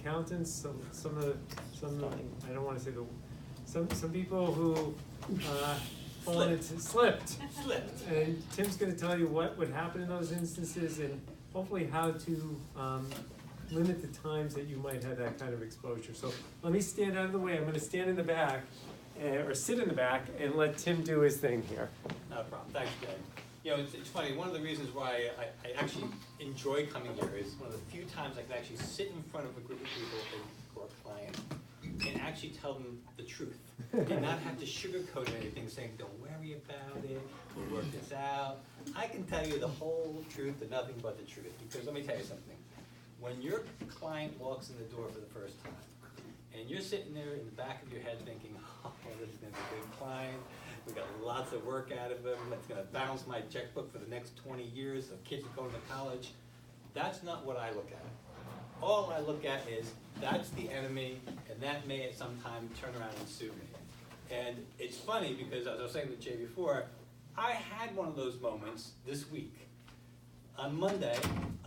accountants, some I don't want to say some people who slipped. And Tim's going to tell you what would happen in those instances and hopefully how to limit the times that you might have that kind of exposure. So let me stand out of the way. I'm going to stand in the back or sit in the back and let Tim do his thing here. No problem. Thanks, Jay. You know, it's funny, one of the reasons why I actually enjoy coming here is one of the few times I can actually sit in front of a group of people who are clients and actually tell them the truth and not have to sugarcoat anything saying, don't worry about it, we'll work this out. I can tell you the whole truth and nothing but the truth, because let me tell you something. When your client walks in the door for the first time and you're sitting there in the back of your head thinking, oh, this is going to be a good client, we got lots of work out of him, that's going to balance my checkbook for the next 20 years of kids going to college. That's not what I look at. All I look at is that's the enemy, and that may at some time turn around and sue me. And it's funny because, as I was saying to Jay before, I had one of those moments this week. On Monday,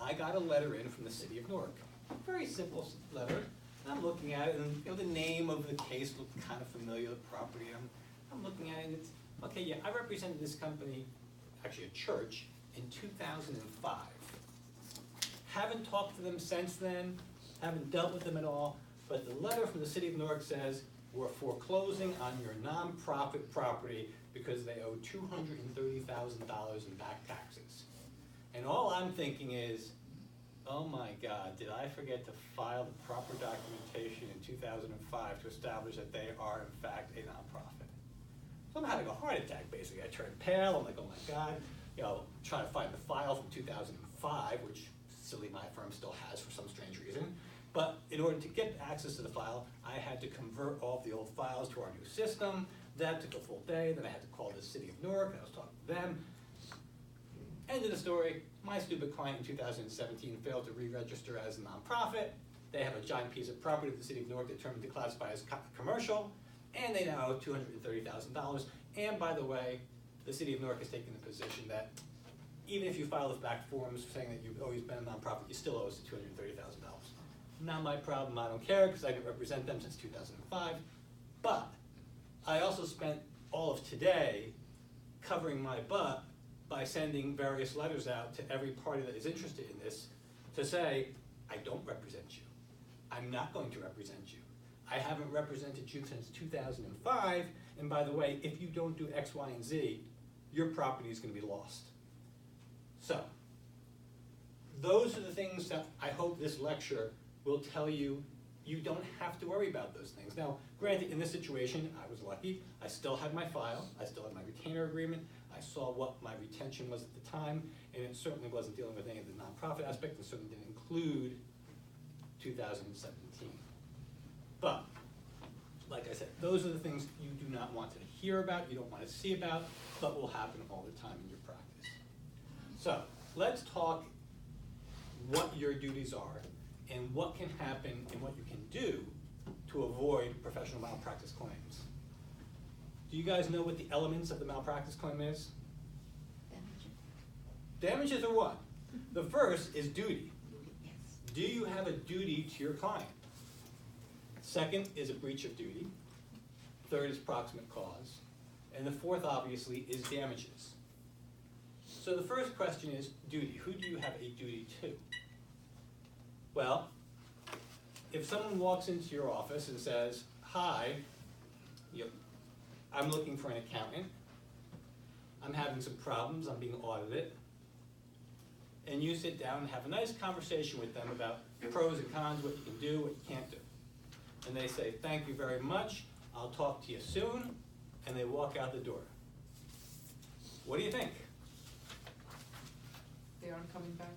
I got a letter in from the city of Newark. A very simple letter. And I'm looking at it, and you know, the name of the case looked kind of familiar, the property. I'm looking at it, and it's, okay, yeah, I represented this company, actually a church, in 2005. Haven't talked to them since then, haven't dealt with them at all, but the letter from the city of Newark says, we're foreclosing on your nonprofit property because they owe $230,000 in back taxes. And all I'm thinking is, oh my God, did I forget to file the proper documentation in 2005 to establish that they are in fact a nonprofit? So I'm having a heart attack, basically. I turned pale, I'm like, oh my God, you know, trying to find the file from 2005, which silly my firm still has for some strange reason. But in order to get access to the file, I had to convert all of the old files to our new system. That took a full day. Then I had to call the city of Newark, and I was talking to them. End of the story, my stupid client in 2017 failed to re-register as a nonprofit. They have a giant piece of property that the city of Newark determined to classify as commercial, and they now owe $230,000. And by the way, the city of Newark has taken the position that even if you file the back forms saying that you've always been a nonprofit, you still owe us $230,000. Not my problem, I don't care, because I didn't represent them since 2005. But I also spent all of today covering my butt by sending various letters out to every party that is interested in this to say, I don't represent you. I'm not going to represent you. I haven't represented you since 2005, and by the way, if you don't do X, Y, and Z, your property is going to be lost. So, those are the things that I hope this lecture will tell you. You don't have to worry about those things. Now, granted, in this situation, I was lucky. I still had my file. I still had my retainer agreement. I saw what my retention was at the time, and it certainly wasn't dealing with any of the nonprofit aspect. It certainly didn't include 2017. But, like I said, those are the things you do not want to hear about, you don't want to see about, but will happen all the time in your practice. So, let's talk what your duties are and what can happen and what you can do to avoid professional malpractice claims. Do you guys know what the elements of the malpractice claim is? Damages are what? The first is duty. Yes. Do you have a duty to your client? Second is a breach of duty. Third is proximate cause. And the fourth, obviously, is damages. So the first question is duty. Who do you have a duty to? Well, if someone walks into your office and says, hi, I'm looking for an accountant, I'm having some problems, I'm being audited, and you sit down and have a nice conversation with them about pros and cons, what you can do, what you can't do. And they say, thank you very much, I'll talk to you soon, and they walk out the door. What do you think? They aren't coming back.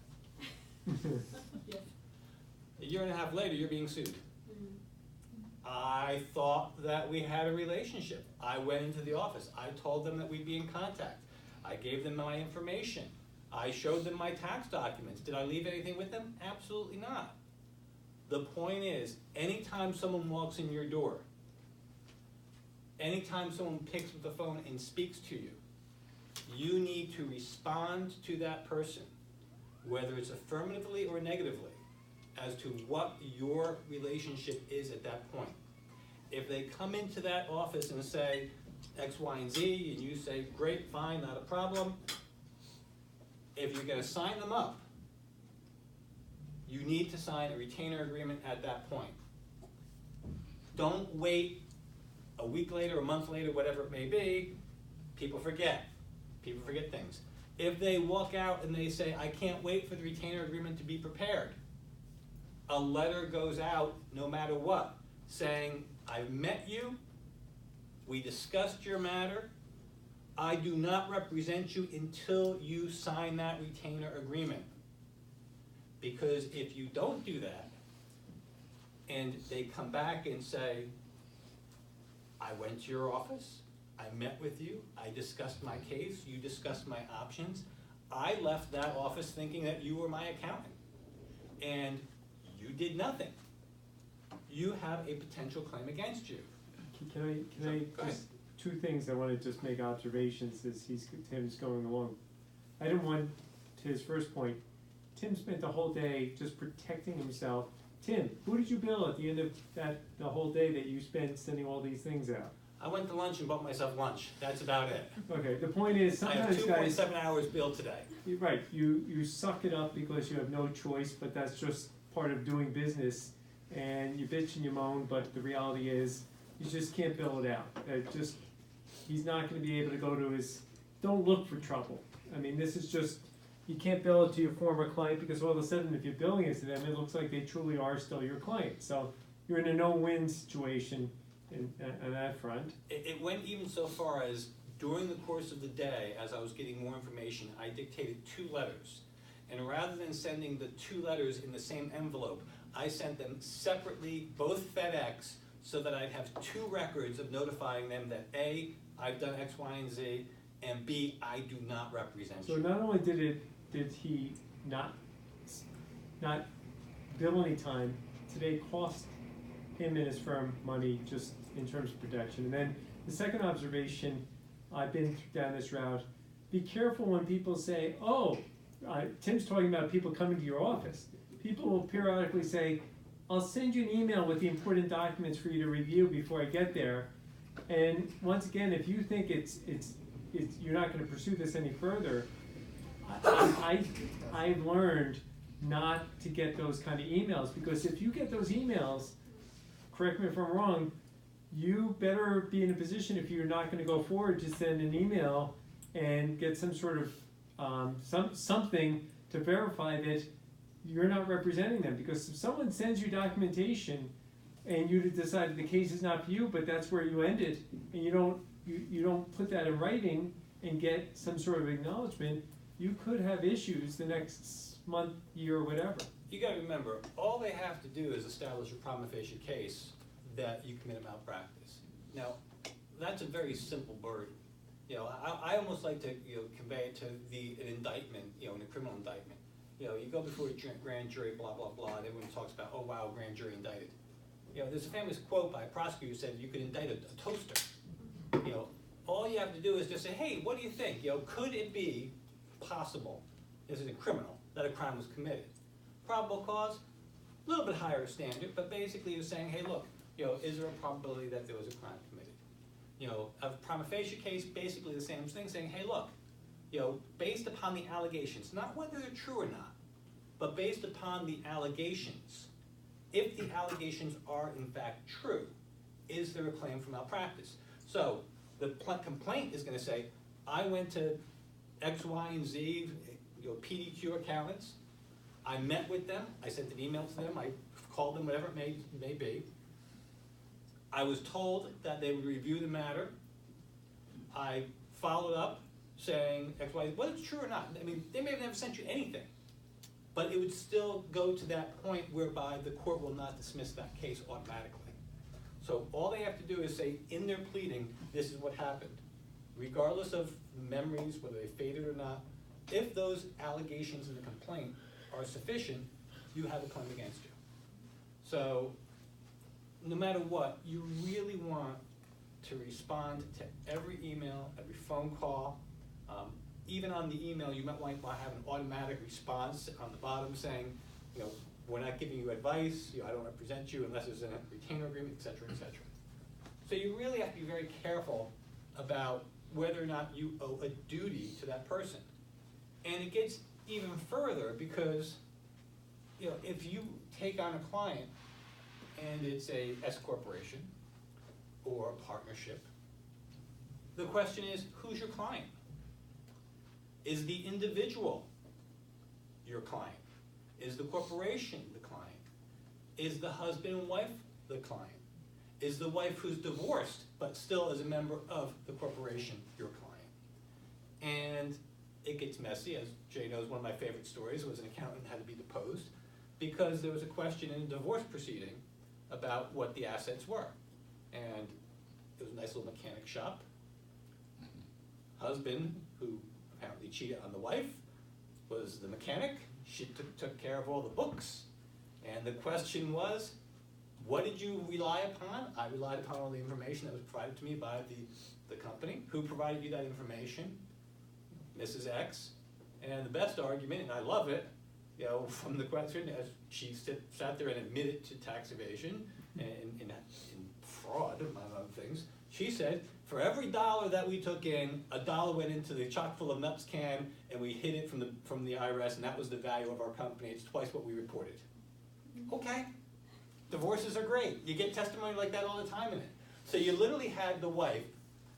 Yes. A year and a half later, you're being sued. Mm-hmm. I thought that we had a relationship. I went into the office. I told them that we'd be in contact. I gave them my information. I showed them my tax documents. Did I leave anything with them? Absolutely not. The point is, anytime someone walks in your door, anytime someone picks up the phone and speaks to you, you need to respond to that person, whether it's affirmatively or negatively, as to what your relationship is at that point. If they come into that office and say X, Y, and Z, and you say, great, fine, not a problem, if you're gonna sign them up, you need to sign a retainer agreement at that point. Don't wait a week later, a month later, whatever it may be. People forget. People forget things. If they walk out and they say, I can't wait for the retainer agreement to be prepared, a letter goes out no matter what, saying, I've met you, we discussed your matter, I do not represent you until you sign that retainer agreement. Because if you don't do that, and they come back and say, I went to your office, I met with you, I discussed my case, you discussed my options, I left that office thinking that you were my accountant, and you did nothing. You have a potential claim against you. Can I just, two things I want to just make observations as Tim's going along. Item one, to his first point, Tim spent the whole day just protecting himself. Tim, who did you bill at the end of the whole day that you spent sending all these things out? I went to lunch and bought myself lunch. That's about it. Okay, the point is I have sometimes guys, 2.7 hours billed today. you're right, you suck it up because you have no choice, but that's just part of doing business. And you bitch and you moan, but the reality is you just can't bill it out. He's not gonna be able to go to his, don't look for trouble. I mean, this is just, you can't bill it to your former client because all of a sudden if you're billing it to them, it looks like they truly are still your client. So you're in a no-win situation on that front. It went even so far as during the course of the day, as I was getting more information, I dictated 2 letters. And rather than sending the 2 letters in the same envelope, I sent them separately, both FedEx, so that I'd have 2 records of notifying them that A, I've done X, Y, and Z, and B, I do not represent So you. not only did he not bill any time, today cost him and his firm money just in terms of protection. And then the second observation, I've been down this route, be careful when people say, oh, Tim's talking about people coming to your office. People will periodically say, I'll send you an email with the important documents for you to review before I get there. And once again, if you think you're not going to pursue this any further, I've learned not to get those kind of emails, because if you get those emails, correct me if I'm wrong, you better be in a position, if you're not going to go forward, to send an email and get some sort of something to verify that you're not representing them. Because if someone sends you documentation and you decide the case is not for you, but that's where you ended, and you don't put that in writing and get some sort of acknowledgement, you could have issues the next month, year, or whatever. You gotta remember, all they have to do is establish a prima facie case that you commit a malpractice. Now, that's a very simple burden. You know, I almost like to convey it to an indictment, in a criminal indictment. You go before a grand jury, blah, blah, blah, and everyone talks about, oh wow, grand jury indicted. There's a famous quote by a prosecutor who said you could indict a toaster. All you have to do is just say, hey, what do you think? Could it be possible, this is a criminal, that a crime was committed? Probable cause, a little bit higher standard, but basically you're saying, hey, look, is there a probability that there was a crime committed? A prima facie case, basically the same thing, saying, hey, look, based upon the allegations, not whether they're true or not, but based upon the allegations, if the allegations are in fact true, is there a claim for malpractice? So the complaint is going to say, I went to X, Y, and Z, PDQ accountants, I met with them, I sent an email to them, I called them, whatever it may be. I was told that they would review the matter. I followed up saying X, Y, whether it's true or not. I mean, they may have never sent you anything, but it would still go to that point whereby the court will not dismiss that case automatically. So all they have to do is say in their pleading, this is what happened. Regardless of memories, whether they faded or not, if those allegations in the complaint are sufficient, you have a claim against you. So no matter what, you really want to respond to every email, every phone call. Even on the email, you might want to have an automatic response on the bottom saying, we're not giving you advice, I don't represent you unless there's a retainer agreement, et cetera, et cetera. So you really have to be very careful about whether or not you owe a duty to that person. And it gets even further because, if you take on a client and it's a S corporation or a partnership, the question is, who's your client? Is the individual your client? Is the corporation the client? Is the husband and wife the client? Is the wife who's divorced but still is a member of the corporation your client? And it gets messy. As Jay knows, one of my favorite stories was an accountant had to be deposed because there was a question in a divorce proceeding about what the assets were. And it was a nice little mechanic shop. Husband, who apparently cheated on the wife, was the mechanic. She took care of all the books. And the question was, what did you rely upon? I relied upon all the information that was provided to me by the company. Who provided you that information? Mrs. X. And the best argument, and I love it, from the question, as she sat there and admitted to tax evasion and fraud, among other things, she said, for every dollar that we took in, $1 went into the chock full of nuts can, and we hid it from the IRS, and that was the value of our company. It's twice what we reported. Okay. Divorces are great. You get testimony like that all the time in it. So you literally had the wife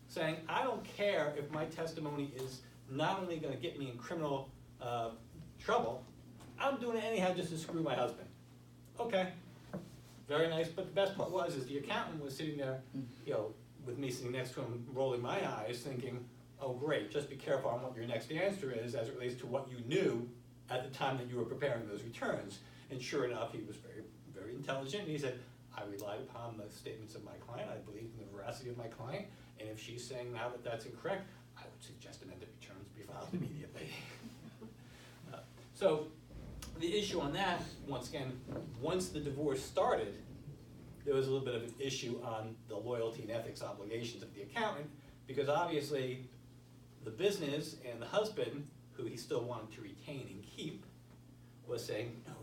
saying, I don't care if my testimony is not only going to get me in criminal trouble, I'm doing it anyhow just to screw my husband. Okay. Very nice. But the best part was the accountant was sitting there, with me sitting next to him, rolling my eyes, thinking, oh great, just be careful on what your next answer is as it relates to what you knew at the time that you were preparing those returns. And sure enough, he was very, very intelligent, and he said, I relied upon the statements of my client, I believed in the veracity of my client, and if she's saying now that that's incorrect, I would suggest amended returns be filed immediately. So the issue on that, once again, once the divorce started, there was a little bit of an issue on the loyalty and ethics obligations of the accountant, because obviously the business and the husband, who he still wanted to retain and keep, was saying, no,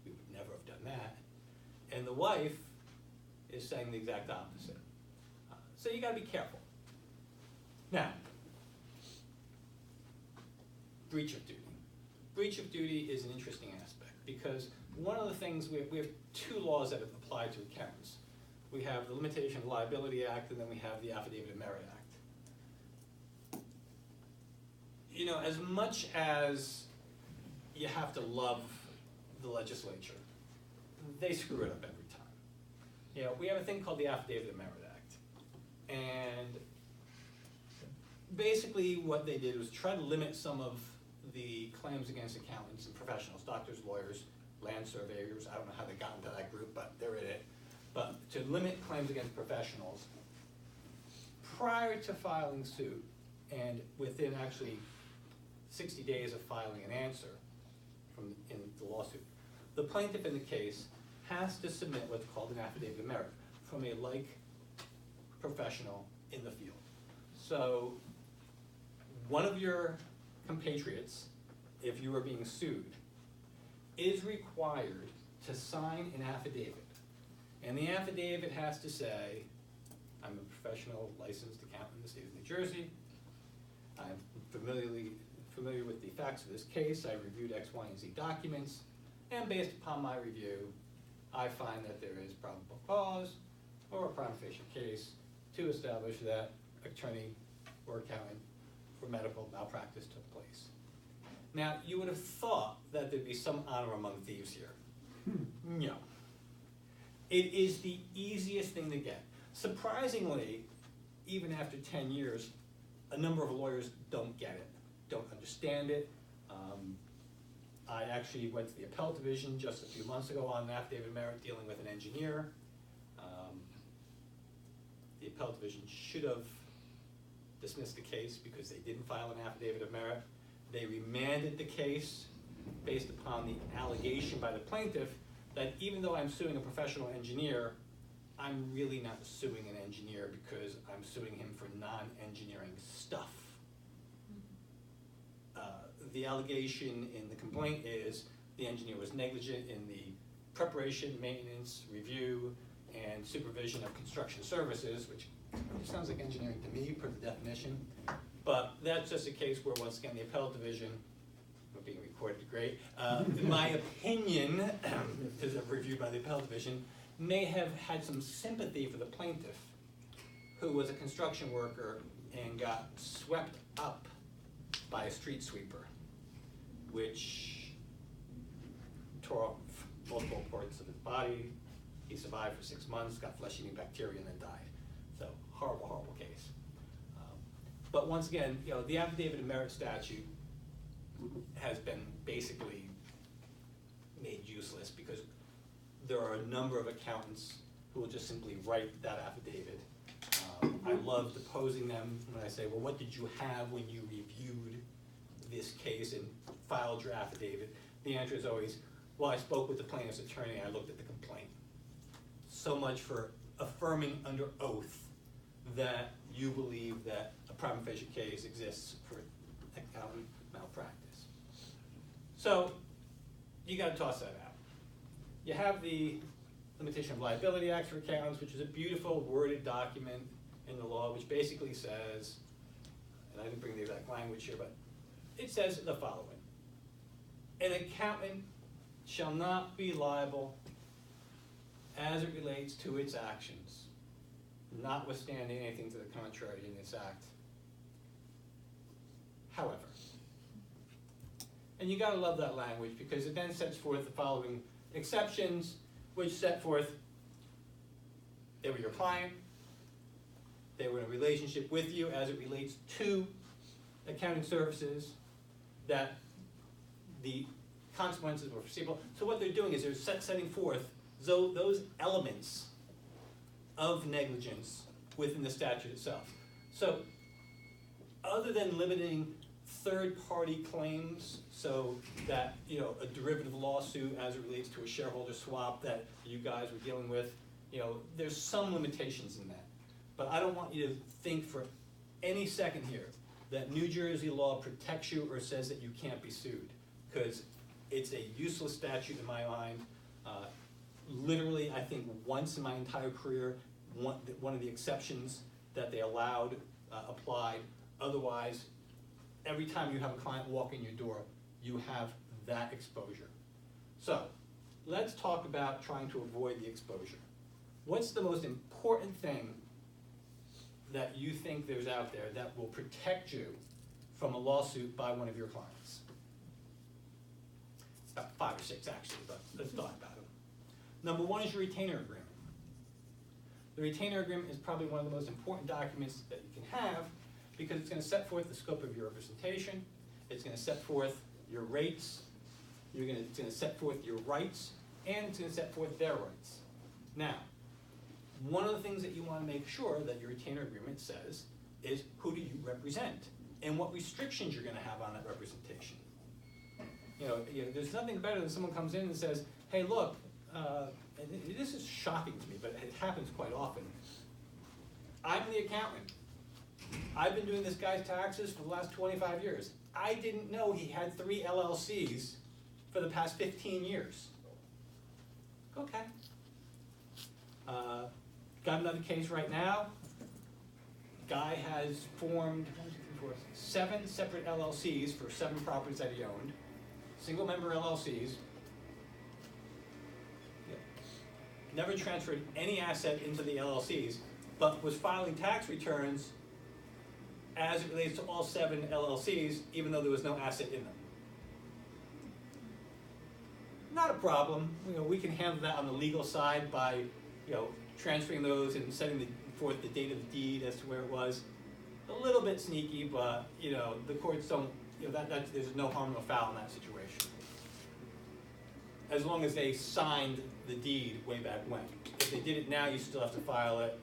we would never have done that. And the wife is saying the exact opposite. So you gotta be careful. Now, breach of duty. Breach of duty is an interesting aspect because one of the things, we have two laws that apply to accountants. We have the Limitation of Liability Act, and then we have the Affidavit of Merit Act. As much as you have to love the legislature, they screw it up every time. We have a thing called the Affidavit of Merit Act. And basically what they did was try to limit some of the claims against accountants and professionals, doctors, lawyers, land surveyors. I don't know how they got into that group, but they're in it. But to limit claims against professionals prior to filing suit and within actually 60 days of filing an answer in the lawsuit, the plaintiff in the case has to submit what's called an affidavit of merit from a like professional in the field. So one of your compatriots, if you are being sued, is required to sign an affidavit. And the affidavit has to say, I'm a professional licensed accountant in the state of New Jersey. I'm familiar with the facts of this case. I reviewed X, Y, and Z documents. And based upon my review, I find that there is probable cause or a prima facie case to establish that attorney or accountant for medical malpractice took place. Now, you would have thought that there'd be some honor among thieves here. No. It is the easiest thing to get. Surprisingly, even after 10 years, a number of lawyers don't get it, don't understand it. I actually went to the appellate division just a few months ago on an affidavit of merit dealing with an engineer. The appellate division should have dismissed the case because they didn't file an affidavit of merit. They remanded the case based upon the allegation by the plaintiff that even though I'm suing a professional engineer, I'm really not suing an engineer because I'm suing him for non-engineering stuff. The allegation in the complaint is the engineer was negligent in the preparation, maintenance, review, and supervision of construction services, which sounds like engineering to me per the definition. But that's just a case where, once again, the appellate division, we're being recorded, great, in my opinion, as reviewed by the appellate division, may have had some sympathy for the plaintiff, who was a construction worker and got swept up by a street sweeper, which tore off multiple parts of his body. He survived for 6 months, got flesh-eating bacteria, and then died. So, horrible, horrible case. But once again, the affidavit of merit statute has been basically made useless because there are a number of accountants who will just simply write that affidavit. I love deposing them when I say, well, what did you have when you reviewed this case and filed your affidavit? The answer is always, well, I spoke with the plaintiff's attorney, I looked at the complaint. So much for affirming under oath that you believe that a prima facie case exists for accountant malpractice. So, you gotta toss that out. You have the Limitation of Liability Act for accountants, which is a beautiful worded document in the law, which basically says, and I didn't bring the exact language here, but it says the following. An accountant shall not be liable as it relates to its actions, notwithstanding anything to the contrary in this act. However, and you gotta love that language because it then sets forth the following exceptions, which set forth they were your client, they were in a relationship with you as it relates to accounting services, that the consequences were foreseeable. So what they're doing is they're setting forth those elements of negligence within the statute itself. So other than limiting third-party claims, so that a derivative lawsuit as it relates to a shareholder swap that you guys were dealing with, there's some limitations in that. But I don't want you to think for any second here that New Jersey law protects you or says that you can't be sued, because it's a useless statute in my mind. Literally, I think once in my entire career, one of the exceptions that they allowed applied. Otherwise, every time you have a client walk in your door, you have that exposure. So, let's talk about trying to avoid the exposure. What's the most important thing that you think there's out there that will protect you from a lawsuit by one of your clients? About 5 or 6 actually, but let's talk about them. Number 1 is your retainer agreement. The retainer agreement is probably one of the most important documents that you can have because it's going to set forth the scope of your representation, it's going to set forth your rates, it's going to set forth your rights, and it's going to set forth their rights. Now, one of the things that you want to make sure that your retainer agreement says is who do you represent and what restrictions you're going to have on that representation. There's nothing better than someone comes in and says, hey, look, and this is shocking to me, but it happens quite often. I'm the accountant. I've been doing this guy's taxes for the last 25 years. I didn't know he had 3 LLCs for the past 15 years. Okay. Got another case right now. Guy has formed 7 separate LLCs for 7 properties that he owned. Single member LLCs. Never transferred any asset into the LLCs, but was filing tax returns as it relates to all 7 LLCs, even though there was no asset in them. Not a problem. We can handle that on the legal side by, transferring those and setting forth the date of the deed as to where it was. A little bit sneaky, but the courts don't. There's no harm, no foul in that situation. As long as they signed the deed way back when. If they did it now, you still have to file it.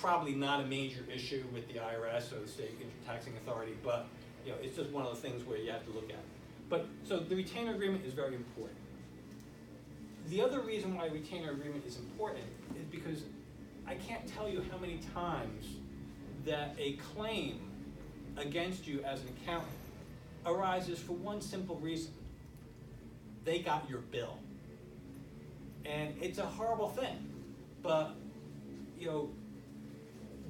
Probably not a major issue with the IRS or the state income taxing authority, but it's just one of the things where you have to look at it. But so the retainer agreement is very important. The other reason why retainer agreement is important is because I can't tell you how many times that a claim against you as an accountant arises for one simple reason. they got your bill. And it's a horrible thing, but, you know,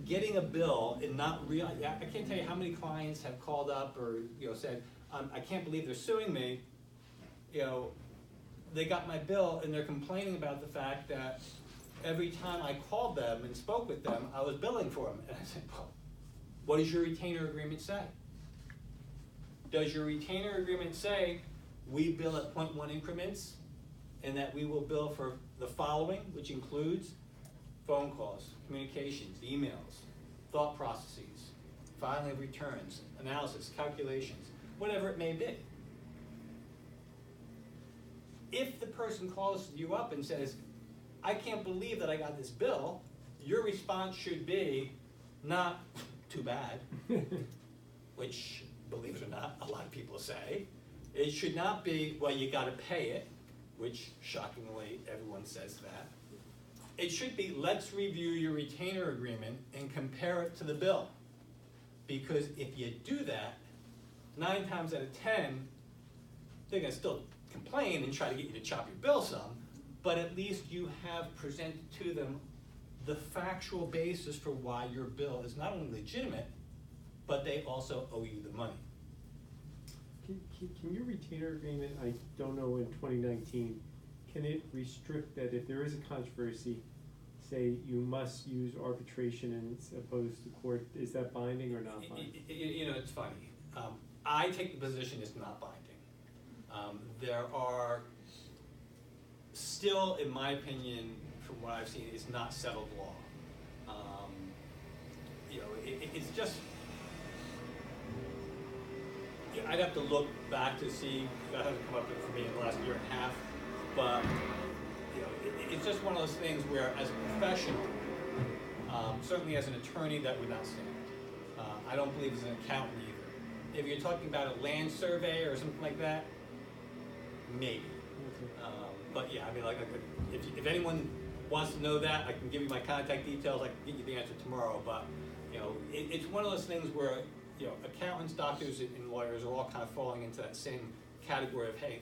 getting a bill and not real, I can't tell you how many clients have called up or, you know, said, I can't believe they're suing me. You know, they got my bill and they're complaining about the fact that every time I called them and spoke with them, I was billing for them. And I said, well, what does your retainer agreement say? Does your retainer agreement say we bill at 0.1 increments and that we will bill for the following, which includes phone calls, communications, emails, thought processes, filing of returns, analysis, calculations, whatever it may be. If the person calls you up and says, I can't believe that I got this bill, your response should be not too bad, which, believe it or not, a lot of people say. It should not be, well, you gotta pay it, which shockingly everyone says that. It should be, let's review your retainer agreement and compare it to the bill. Because if you do that, 9 times out of 10, they're gonna still complain and try to get you to chop your bill some, but at least you have presented to them the factual basis for why your bill is not only legitimate, but they also owe you the money. Can your retainer agreement, I don't know, in 2019, can it restrict that if there is a controversy, say you must use arbitration as opposed to court, is that binding or not binding? You know, it's funny. I take the position it's not binding. There are still, in my opinion, from what I've seen, it's not settled law. You know, it's just, yeah, I'd have to look back to see, that hasn't come up for me in the last year and a half, but you know, it's just one of those things where as a professional, certainly as an attorney, that would not stand. I don't believe as an accountant either. If you're talking about a land survey or something like that, maybe. But yeah, I mean, like, if anyone wants to know that, I can give you my contact details. I can get you the answer tomorrow. But you know, it's one of those things where, you know, accountants, doctors, and lawyers are all kind of falling into that same category of, hey,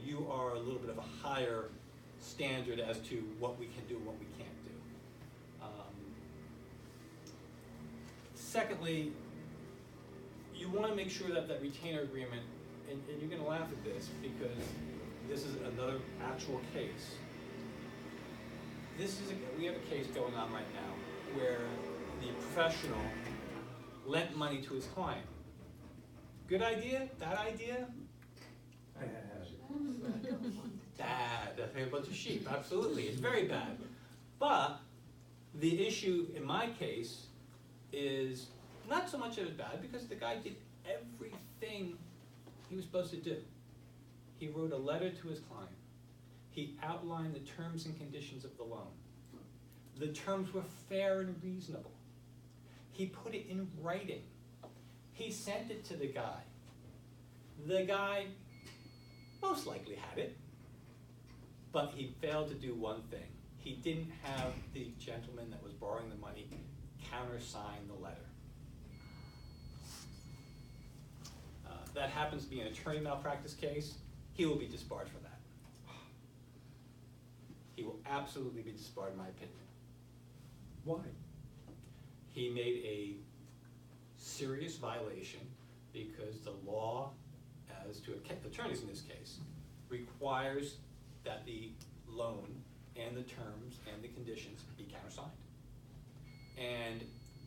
you are a little bit of a higher standard as to what we can do and what we can't do. Secondly, you want to make sure that that retainer agreement, and you're going to laugh at this because this is another actual case. We have a case going on right now where the professional lent money to his client. Good idea? Bad idea? Bad. That's a bunch of sheep. Absolutely. It's very bad. But the issue in my case is not so much that it's bad because the guy did everything he was supposed to do. He wrote a letter to his client. He outlined the terms and conditions of the loan. The terms were fair and reasonable. He put it in writing. He sent it to the guy. The guy most likely had it, but he failed to do one thing. He didn't have the gentleman that was borrowing the money countersign the letter. That happens to be an attorney malpractice case. He will be disbarred for that. He will absolutely be disbarred, in my opinion. Why? He made a serious violation because the law, as to attorneys in this case, requires that the loan and the terms and the conditions be countersigned. And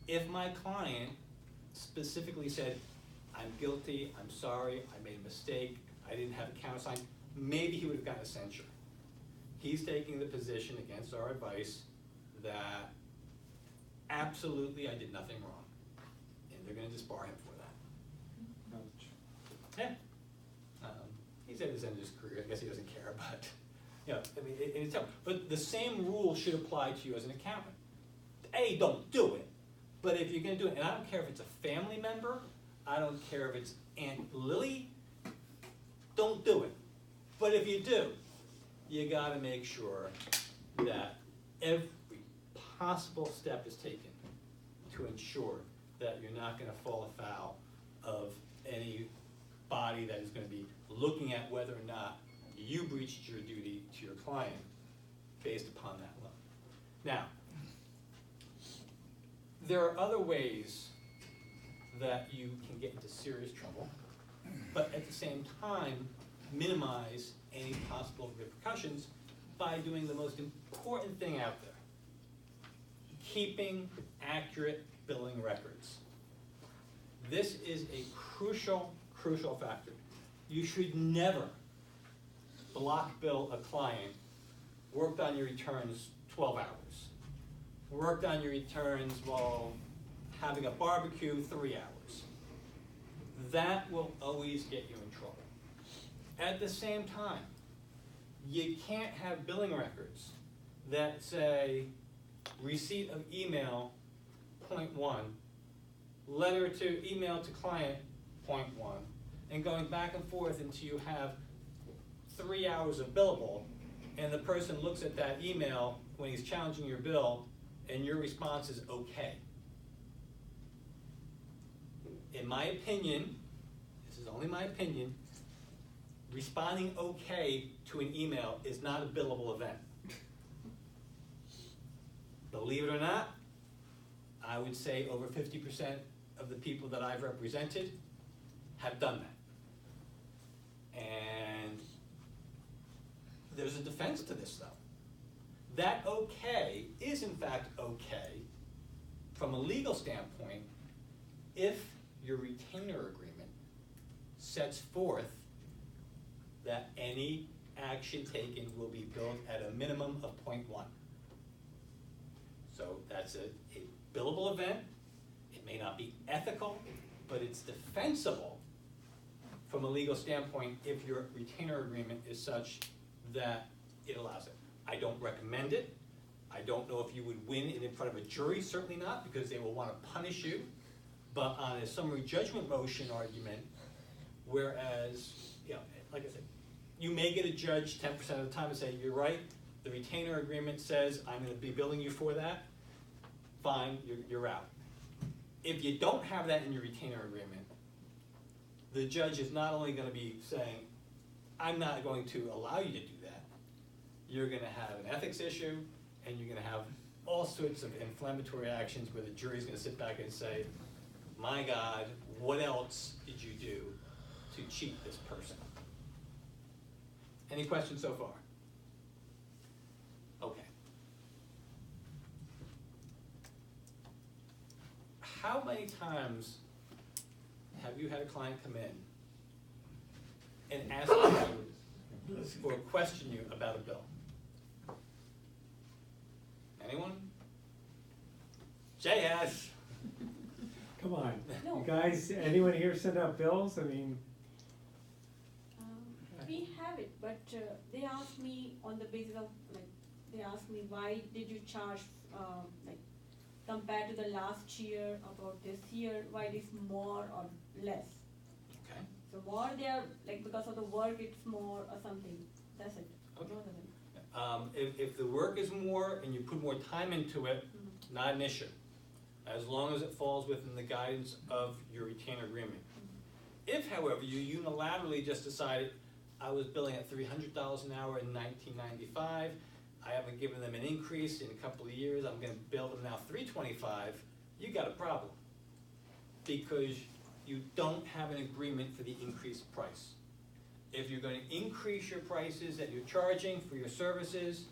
if my client specifically said, I'm guilty, I'm sorry, I made a mistake, I didn't have it countersigned, maybe he would have gotten a censure. He's taking the position against our advice that absolutely I did nothing wrong, and they're going to disbar him for that. Ouch. Yeah. He's at his end of his career. I guess he doesn't care, but you know, I mean, it's tough. But the same rule should apply to you as an accountant. A, don't do it. But if you're going to do it, and I don't care if it's a family member, I don't care if it's Aunt Lily, don't do it. But if you do, you got to make sure that every possible step is taken to ensure that you're not going to fall afoul of any body that is going to be looking at whether or not you breached your duty to your client based upon that loan. Now, there are other ways that you can get into serious trouble, but at the same time, minimize any possible repercussions by doing the most important thing out there: keeping accurate billing records. This is a crucial, crucial factor. You should never block bill a client, worked on your returns 12 hours, worked on your returns while having a barbecue 3 hours. That will always get you in trouble. At the same time, you can't have billing records that say receipt of email, point 1, letter to email to client, point 1, and going back and forth until you have 3 hours of billable, and the person looks at that email when he's challenging your bill, and your response is okay. In my opinion, this is only my opinion, responding okay to an email is not a billable event. Believe it or not, I would say over 50% of the people that I've represented have done that. And there's a defense to this, though. That okay is in fact okay from a legal standpoint if your retainer agreement sets forth that any action taken will be billed at a minimum of 0.1. So that's a billable event. It may not be ethical, but it's defensible from a legal standpoint if your retainer agreement is such that it allows it. I don't recommend it. I don't know if you would win it in front of a jury, certainly not, because they will want to punish you. But on a summary judgment motion argument, whereas, you know, like I said, you may get a judge 10% of the time and say, you're right, the retainer agreement says I'm going to be billing you for that, fine, you're out. If you don't have that in your retainer agreement, the judge is not only going to be saying, I'm not going to allow you to do that, you're going to have an ethics issue, and you're going to have all sorts of inflammatory actions where the jury's going to sit back and say, my God, what else did you do to cheat this person? Any questions so far? Okay. How many times have you had a client come in and ask you or question you about a bill? Anyone? Jay has. Come on, No. you guys, anyone here send out bills? I mean, We have it, but they asked me on the basis of, like, they asked me, why did you charge, like, compared to the last year about this year, why it is more or less? Okay. So more they are, like, because of the work it's more or something, that's it. Okay. No other than- If the work is more and you put more time into it, Mhm. not an issue, as long as it falls within the guidance of your retainer agreement. If, however, you unilaterally just decided, I was billing at $300 an hour in 1995, I haven't given them an increase in a couple of years, I'm gonna bill them now $325, you got a problem. Because you don't have an agreement for the increased price. If you're gonna increase your prices that you're charging for your services,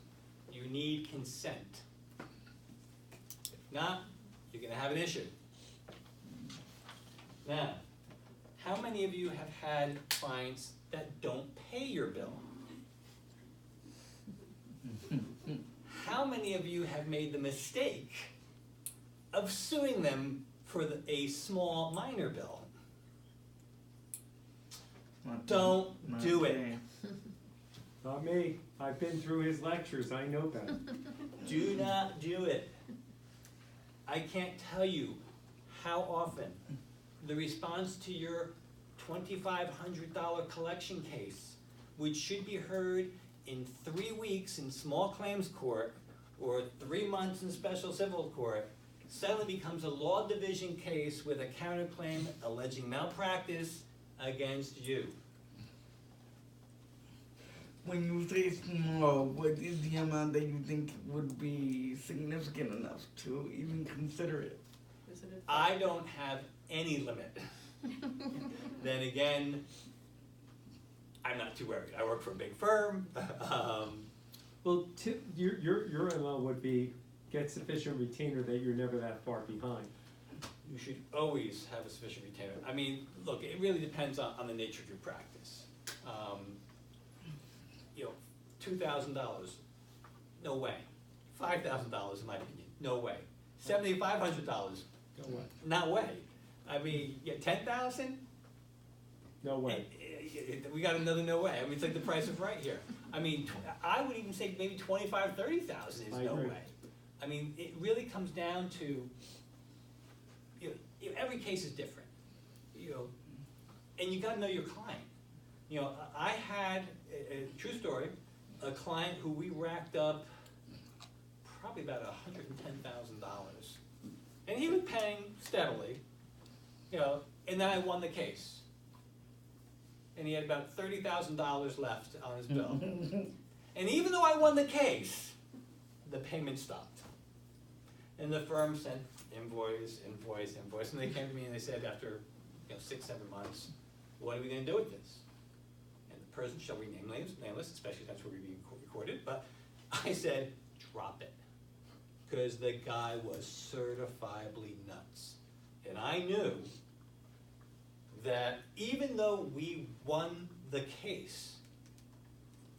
you need consent. If not, you're gonna have an issue. Now, how many of you have had clients that don't pay your bill? How many of you have made the mistake of suing them for a small minor bill? Don't do it. not me, I've been through his lectures, I know better. Do not do it. I can't tell you how often the response to your $2,500 collection case, which should be heard in 3 weeks in small claims court or 3 months in special civil court, suddenly becomes a law division case with a counterclaim alleging malpractice against you. when you say small, what is the amount that you think would be significant enough to even consider it? Isn't it? I don't have any limit. Then again, I'm not too worried. I work for a big firm. Well, your MO would be get sufficient retainer that you're never that far behind. You should always have a sufficient retainer. I mean, look, it really depends on the nature of your practice. You know, $2,000, no way. $5,000 in my opinion, no way. $7,500, No way. not way. I mean, yeah, 10,000? No way. We got another no way. I mean, it's like the price of right here. I mean, I would even say maybe 25, 30,000 is I no agree. way. I mean, it really comes down to, every case is different, and you gotta know your client. I had, a true story, a client who we racked up probably about $110,000. And he was paying steadily, and then I won the case. And he had about $30,000 left on his bill. And even though I won the case, the payment stopped. And the firm sent invoice, and they came to me and they said after 6, 7 months, what are we gonna do with this? And the person shall remain nameless, especially that's where we're being recorded, but I said, drop it. Because the guy was certifiably nuts. And I knew that even though we won the case,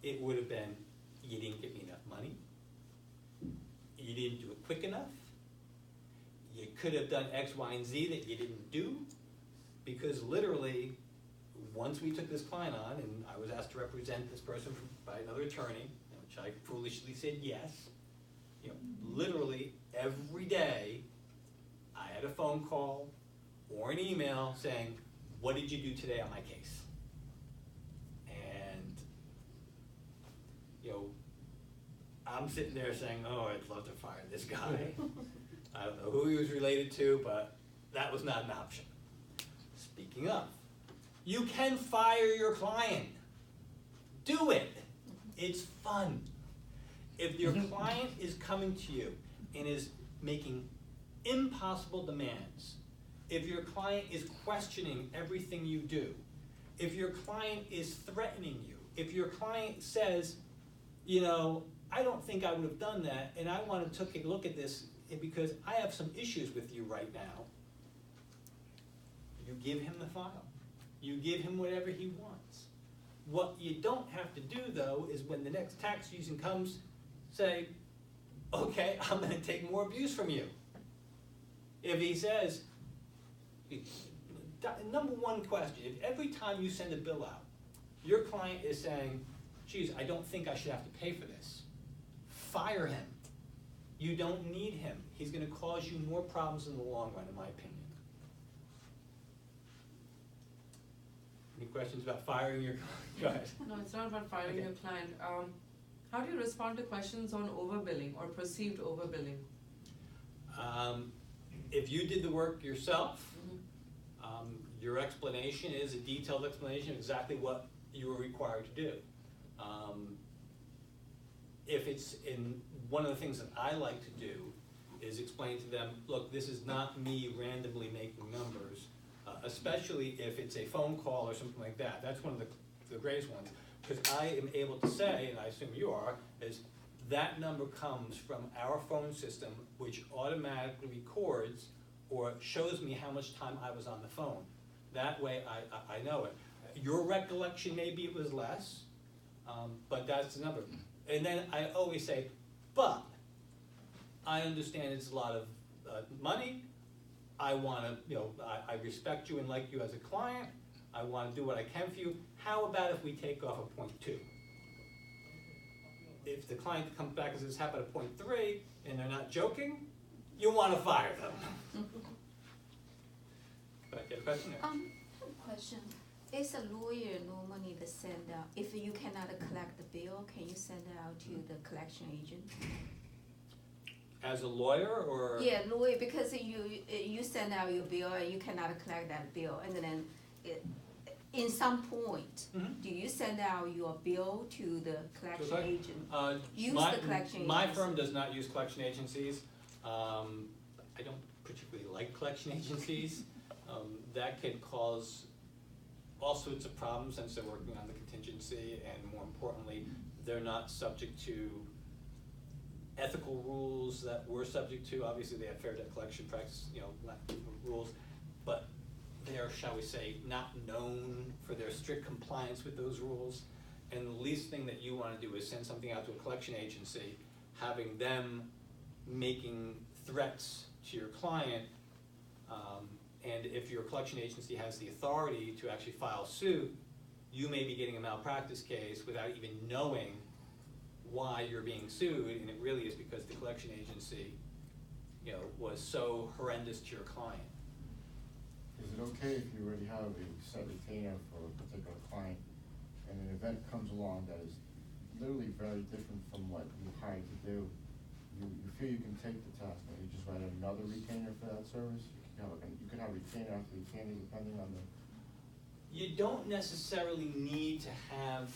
it would have been, you didn't give me enough money, you didn't do it quick enough, you could have done X, Y, and Z that you didn't do, because literally, once we took this client on, and I was asked to represent this person by another attorney, which I foolishly said yes, literally every day, I had a phone call or an email saying, what did you do today on my case? And, I'm sitting there saying, oh, I'd love to fire this guy. I don't know who he was related to, but that was not an option. Speaking of, you can fire your client. Do it. It's fun. If your client is coming to you and is making impossible demands, if your client is questioning everything you do, if your client is threatening you, if your client says, I don't think I would have done that, and I want to take a look at this because I have some issues with you right now, you give him the file. You give him whatever he wants. What you don't have to do, though, is when the next tax season comes, say, okay, I'm going to take more abuse from you. If he says, number one question, if every time you send a bill out, your client is saying, geez, I don't think I should have to pay for this, fire him. You don't need him. He's going to cause you more problems in the long run, in my opinion. Any questions about firing your client? Go ahead. No, it's not about firing Okay. your client. How do you respond to questions on overbilling or perceived overbilling? If you did the work yourself, your explanation is a detailed explanation of exactly what you were required to do. If it's in, one of the things that I like to do is explain to them, look, this is not me randomly making numbers, especially if it's a phone call or something like that. That's one of the greatest ones, because I am able to say, and I assume you are, is that number comes from our phone system, which automatically records or shows me how much time I was on the phone. That way I know it. Your recollection, maybe it was less, but that's the number. And then I always say, but I understand it's a lot of money. I want to, I respect you and like you as a client. I want to do what I can for you. How about if we take off a 0.2? If the client comes back and says, how about a 0.3, and they're not joking, you want to fire them. Right, you have a question there? I have a question. Is a lawyer normally the send out, if you cannot collect the bill, can you send it out to the collection agent? As a lawyer, or? Yeah, lawyer, because you send out your bill and you cannot collect that bill, and then in some point, Mhm. do you send out your bill to the collection sorry? agent? Use My, the collection my agency. firm does not use collection agencies. I don't particularly like collection agencies. That could cause all sorts of problems since they're working on the contingency, and more importantly, they're not subject to ethical rules that we're subject to. Obviously, they have fair debt collection practice, rules, but they are, shall we say, not known for their strict compliance with those rules. And the least thing that you wanna do is send something out to a collection agency, having them making threats to your client. And if your collection agency has the authority to actually file suit, you may be getting a malpractice case without even knowing why you're being sued, and it really is because the collection agency, was so horrendous to your client. Is it okay if you already have a set retainer for a particular client, and an event comes along that is literally very different from what you hired to do? You feel you can take the task, and you just write another retainer for that service? You could have retainer after retainer depending on the. You don't necessarily need to have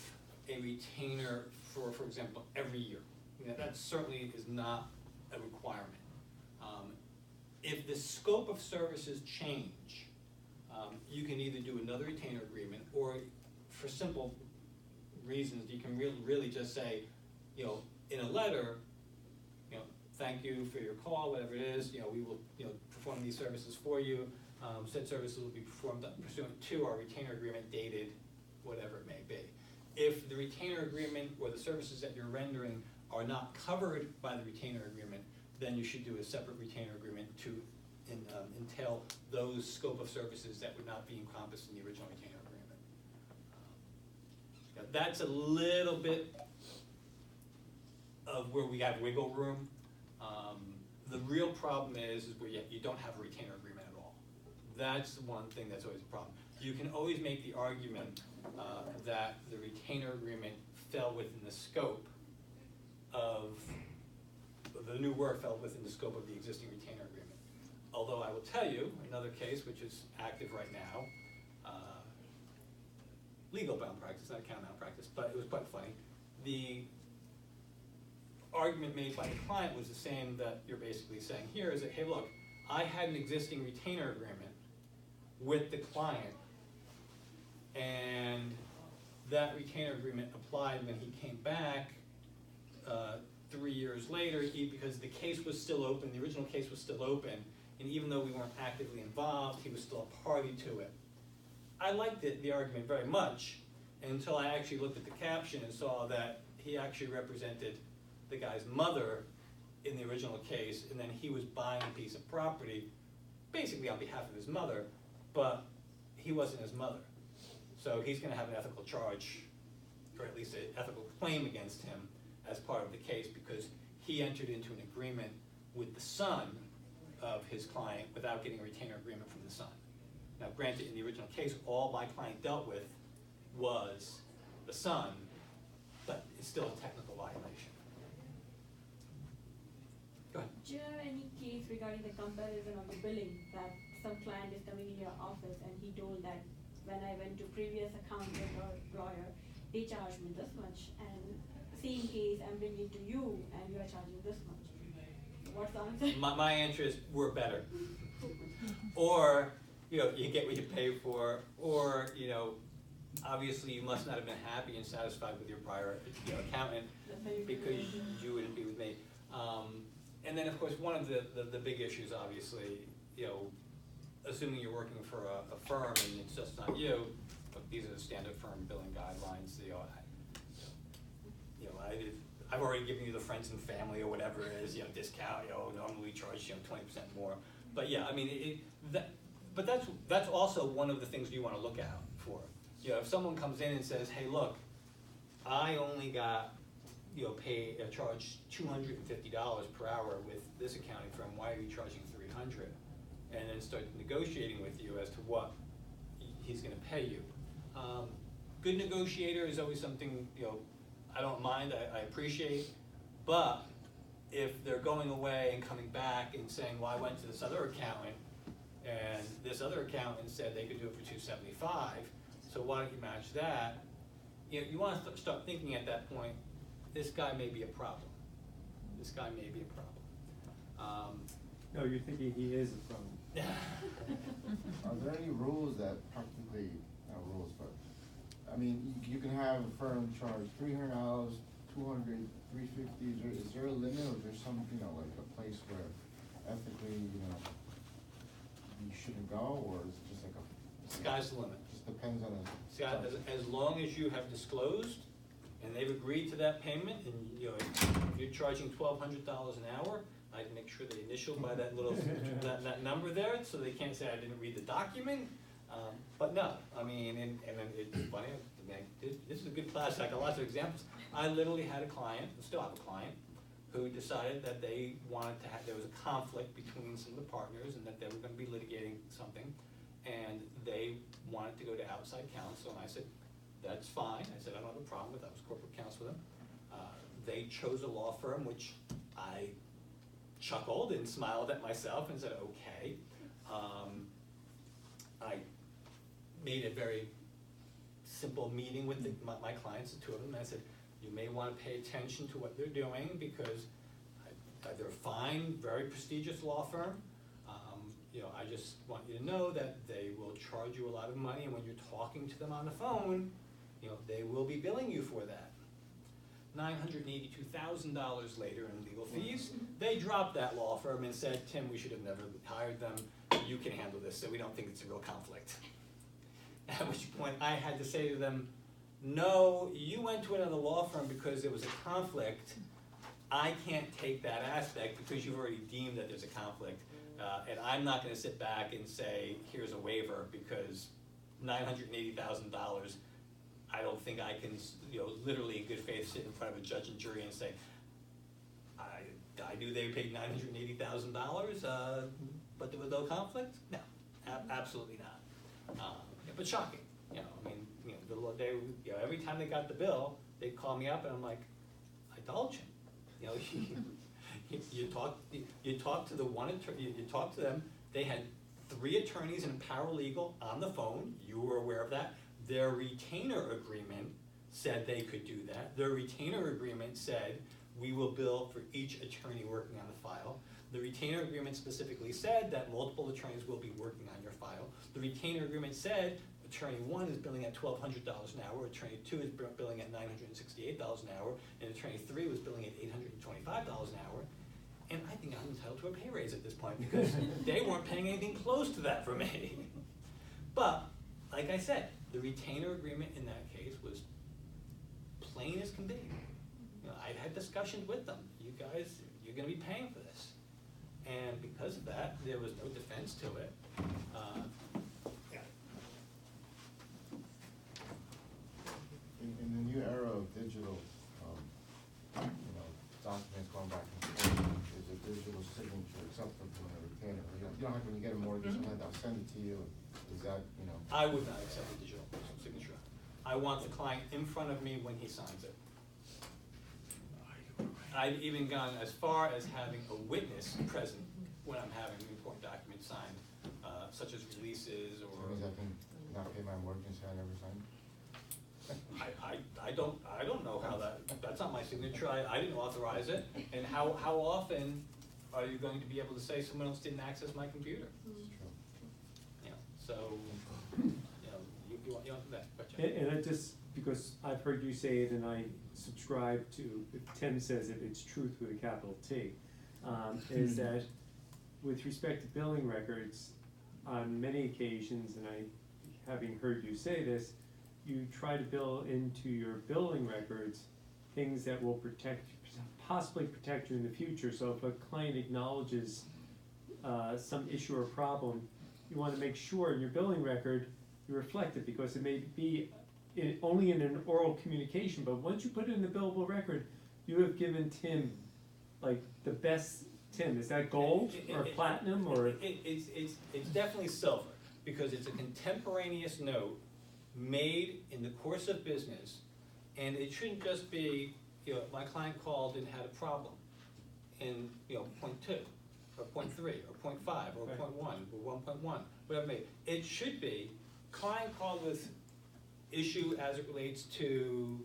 a retainer for example, every year. That certainly is not a requirement. If the scope of services change, you can either do another retainer agreement, or for simple reasons, you can really just say, in a letter, thank you for your call, whatever it is, we will, perform these services for you. Said services will be performed pursuant to our retainer agreement dated, whatever it may be. If the retainer agreement or the services that you're rendering are not covered by the retainer agreement, then you should do a separate retainer agreement to entail those scope of services that would not be encompassed in the original retainer agreement. That's a little bit of where we have wiggle room. The real problem is where you don't have a retainer agreement at all. That's one thing that's always a problem. You can always make the argument that the retainer agreement fell within the scope of, the new work fell within the scope of the existing retainer agreement. Although I will tell you, another case which is active right now, legal malpractice, not account malpractice, but it was quite funny. The argument made by the client was the same that you're basically saying here, is that, hey look, I had an existing retainer agreement with the client, and that retainer agreement applied when he came back 3 years later, because the case was still open, the original case was still open, and even though we weren't actively involved, he was still a party to it. I liked the argument very much until I actually looked at the caption and saw that he actually represented the guy's mother in the original case, and then he was buying a piece of property basically on behalf of his mother, but he wasn't his mother. So he's gonna have an ethical charge, or at least an ethical claim against him as part of the case, because he entered into an agreement with the son of his client without getting a retainer agreement from the son. Now granted, in the original case, all my client dealt with was the son, but it's still a technical violation. Go ahead. Do you have any case regarding the comparison of the billing, that some client is coming in your office and he told that when I went to previous accountant or lawyer, they charged me this much, and same case I'm bringing to you and you are charging this much? What's the answer? My answer is, we're better. Or, you get what you pay for, or, obviously you must not have been happy and satisfied with your prior, accountant, because you wouldn't be with me. And then, of course, one of the big issues, obviously, assuming you're working for a firm and it's just not you, but these are the standard firm billing guidelines, I've already given you the friends and family or whatever it is, discount, normally we charge, 20% more. But yeah, I mean, but that's also one of the things you wanna look out for. If someone comes in and says, hey, look, I only got, charged $250 per hour with this accounting firm, why are you charging $300? And then start negotiating with you as to what he's gonna pay you. Good negotiator is always something, I don't mind, I appreciate, but if they're going away and coming back and saying, well, I went to this other accountant, and this other accountant said they could do it for $275, So why don't you match that? You wanna start thinking at that point, this guy may be a problem. This guy may be a problem. No, you're thinking he is a problem. Are there any rules that practically, not rules, but, I mean, you can have a firm charge $300, $200, $350, is there a limit, or is there some, like a place where ethically, you shouldn't go, or is it just like Sky's the limit. just depends on the. Scott, as long as you have disclosed and they've agreed to that payment, and if you're charging $1,200 an hour, I'd make sure they initial by that little, that number there, so they can't say I didn't read the document. But no, I mean, and then it's funny, this is a good class, I got lots of examples. I literally had a client, still have a client, who decided that they wanted to have, there was a conflict between some of the partners and that they were gonna be litigating something, and they wanted to go to outside counsel, and I said, that's fine. I said, I don't have a problem with that. I was corporate counsel with them. They chose a law firm, which I chuckled and smiled at myself and said, okay. I made a very simple meeting with my clients, the two of them, and I said, you may want to pay attention to what they're doing, because they're a fine, very prestigious law firm. I just want you to know that they will charge you a lot of money, and when you're talking to them on the phone, they will be billing you for that. $982,000 later in legal fees, they dropped that law firm and said, Tim, we should have never hired them. You can handle this, so we don't think it's a real conflict. At which point I had to say to them, no, you went to another law firm because there was a conflict. I can't take that aspect because you've already deemed that there's a conflict. And I'm not gonna sit back and say, here's a waiver, because $980,000, I don't think I can, literally in good faith sit in front of a judge and jury and say, I knew they paid $980,000, but there was no conflict? No, absolutely not. But shocking, every time they got the bill, they'd call me up and I'm like, I told you. You talk to the one attorney, you talk to them, they had 3 attorneys and a paralegal on the phone, you were aware of that. Their retainer agreement said they could do that. Their retainer agreement said, we will bill for each attorney working on the file. The retainer agreement specifically said that multiple attorneys will be working on your file. The retainer agreement said, attorney 1 is billing at $1,200 an hour, attorney 2 is billing at $968 an hour, and attorney 3 was billing at $825 an hour. And I think I'm entitled to a pay raise at this point, because they weren't paying anything close to that for me. But, like I said, the retainer agreement in that case was plain as can be. I'd had discussions with them. You guys, you're gonna be paying for this. And because of that, there was no defense to it. In the new era of digital, documents going back and forth, is a digital signature acceptable in a retainer? You don't have, when you get a mortgage, sometimes they'll send it to you, is that, I would not accept a digital signature. I want the client in front of me when he signs it. I've even gone as far as having a witness present when I'm having an important document signed, such as releases or. So means I can not pay my mortgage and say I never signed? I don't know how that's not my signature, I didn't authorize it, and how often are you going to be able to say someone else didn't access my computer? It's true. So, you want that, gotcha. And I just, because I've heard you say it and I subscribe to, Tim says it, it's truth with a capital T, is that with respect to billing records, on many occasions, and having heard you say this, you try to bill into your billing records things that will possibly protect you in the future. So if a client acknowledges some issue or problem, you want to make sure in your billing record you reflect it, because it may be only in an oral communication, but once you put it in the billable record, you have given Tim like the best Tim. Is that gold or platinum or? It's definitely silver, because it's a contemporaneous note made in the course of business, and it shouldn't just be, my client called and had a problem in, point 2, or point 3, or point 5, or Right. point 1, or 1.1, whatever it may be. It should be, client called with issue as it relates to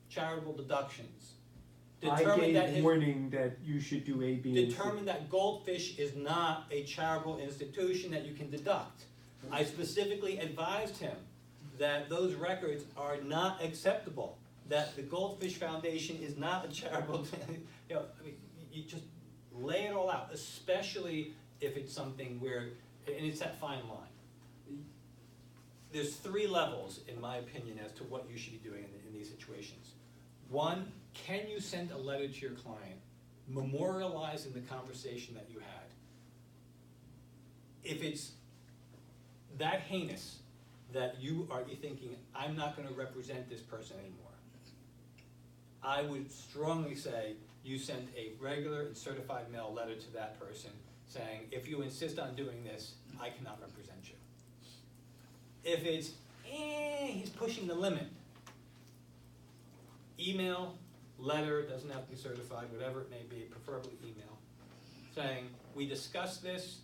charitable deductions. I Determined that gave his- warning that you should do A, B, and C. determined that Goldfish is not a charitable institution that you can deduct. I specifically advised him that those records are not acceptable, that the Goldfish Foundation is not a charitable, you know, I mean, you just lay it all out, especially if it's something where, and it's that fine line. There's 3 levels, in my opinion, as to what you should be doing in these situations. One, can you send a letter to your client memorializing the conversation that you had? If it's that heinous that you're thinking, I'm not gonna represent this person anymore, I would strongly say you send a regular and certified mail letter to that person saying, if you insist on doing this, I cannot represent you. If it's, he's pushing the limit, email, letter, doesn't have to be certified, whatever it may be, preferably email, saying, we discussed this,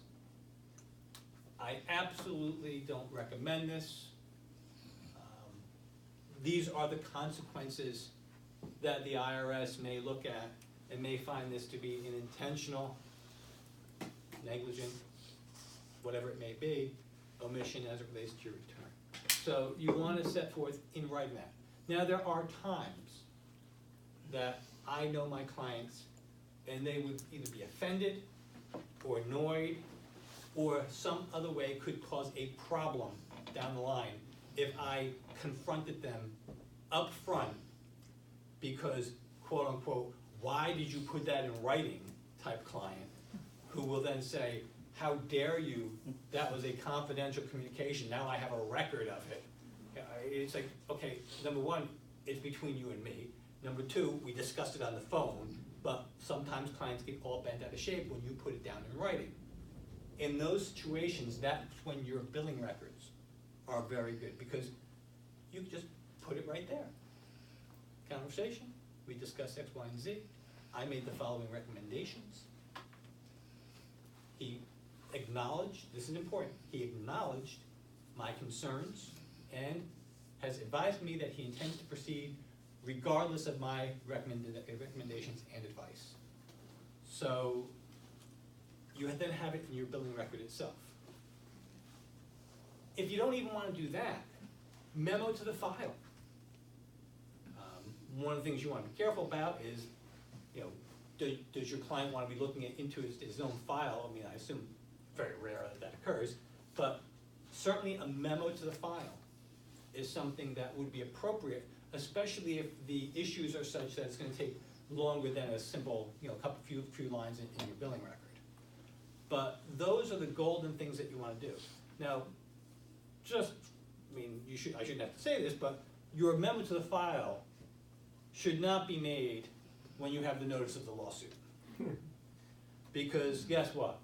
I absolutely don't recommend this. These are the consequences that the IRS may look at and may find this to be an intentional, negligent, whatever it may be, omission as it relates to your return. So you want to set forth in writing that. Now there are times that I know my clients and they would either be offended or annoyed or some other way could cause a problem down the line if I confronted them up front because, quote unquote, why did you put that in writing type client who will then say, how dare you, that was a confidential communication, now I have a record of it. It's like, okay, number one, it's between you and me. Number two, we discussed it on the phone, but sometimes clients get all bent out of shape when you put it down in writing. In those situations, that's when your billing records are very good because you just put it right there. Conversation, we discussed X, Y, and Z. I made the following recommendations. He acknowledged, this is important, he acknowledged my concerns and has advised me that he intends to proceed regardless of my recommendations and advice. So you then have it in your billing record itself. If you don't even want to do that, memo to the file. One of the things you want to be careful about is, you know, does your client want to be looking into his own file? I mean, I assume very rare that occurs, but certainly a memo to the file is something that would be appropriate, especially if the issues are such that it's going to take longer than a simple, you know, few lines in your billing record. But those are the golden things that you want to do. Now, just, I mean, I shouldn't have to say this, but your memo to the file should not be made when you have the notice of the lawsuit. Because guess what?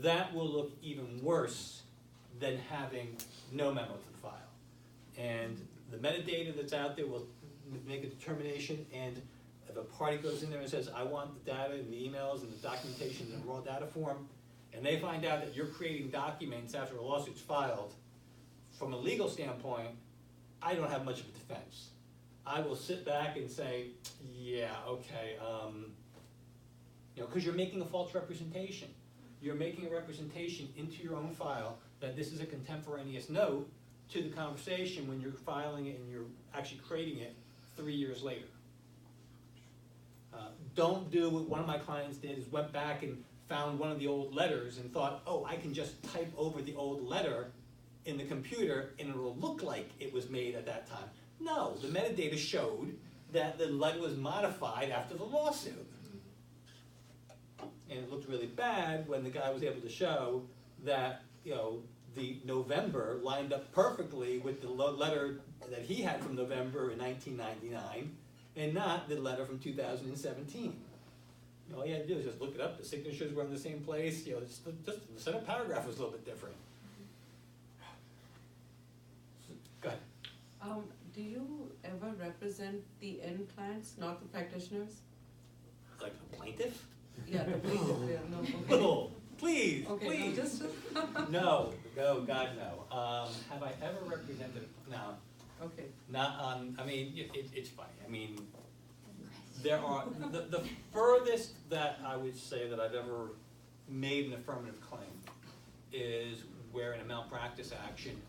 That will look even worse than having no memo to the file. And the metadata that's out there will make a determination, and if a party goes in there and says, I want the data and the emails and the documentation in raw data form, and they find out that you're creating documents after a lawsuit's filed, from a legal standpoint, I don't have much of a defense. I will sit back and say, yeah, okay, you know, because you're making a false representation. You're making a representation into your own file that this is a contemporaneous note to the conversation when you're filing it and you're actually creating it 3 years later. Don't do what one of my clients did, is went back and found one of the old letters and thought, oh, I can just type over the old letter in the computer and it'll look like it was made at that time. No, the metadata showed that the letter was modified after the lawsuit. And it looked really bad when the guy was able to show that, you know, the November lined up perfectly with the letter that he had from November in 1999 and not the letter from 2017. All you had to do is just look it up, the signatures were in the same place, you know, just the set of paragraph was a little bit different. Go ahead. Do you ever represent the end clients, not the practitioners? Like a plaintiff? Yeah, the plaintiff, yeah, no, okay. Little, please, Okay, please. no, just, No, God, no. Have I ever represented, no. Okay. Not on, I mean, it's funny, I mean, there are, the furthest that I would say that I've ever made an affirmative claim is where in a malpractice action,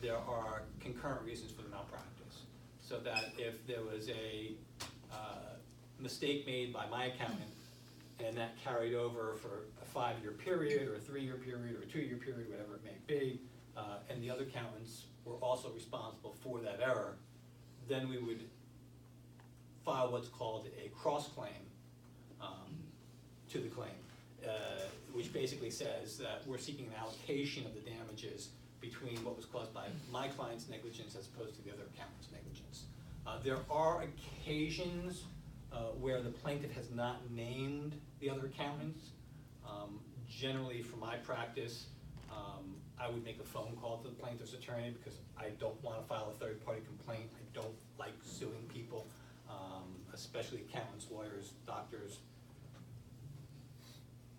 there are concurrent reasons for the malpractice. So that if there was a mistake made by my accountant, and that carried over for a 5-year period, or a 3-year period, or a 2-year period, whatever it may be, and the other accountants were also responsible for that error, then we would file what's called a cross-claim to the claim, which basically says that we're seeking an allocation of the damages between what was caused by my client's negligence as opposed to the other accountant's negligence. There are occasions where the plaintiff has not named the other accountants. Generally, for my practice, I would make a phone call to the plaintiff's attorney because I don't want to file a third-party complaint. I don't like suing people, especially accountants, lawyers, doctors,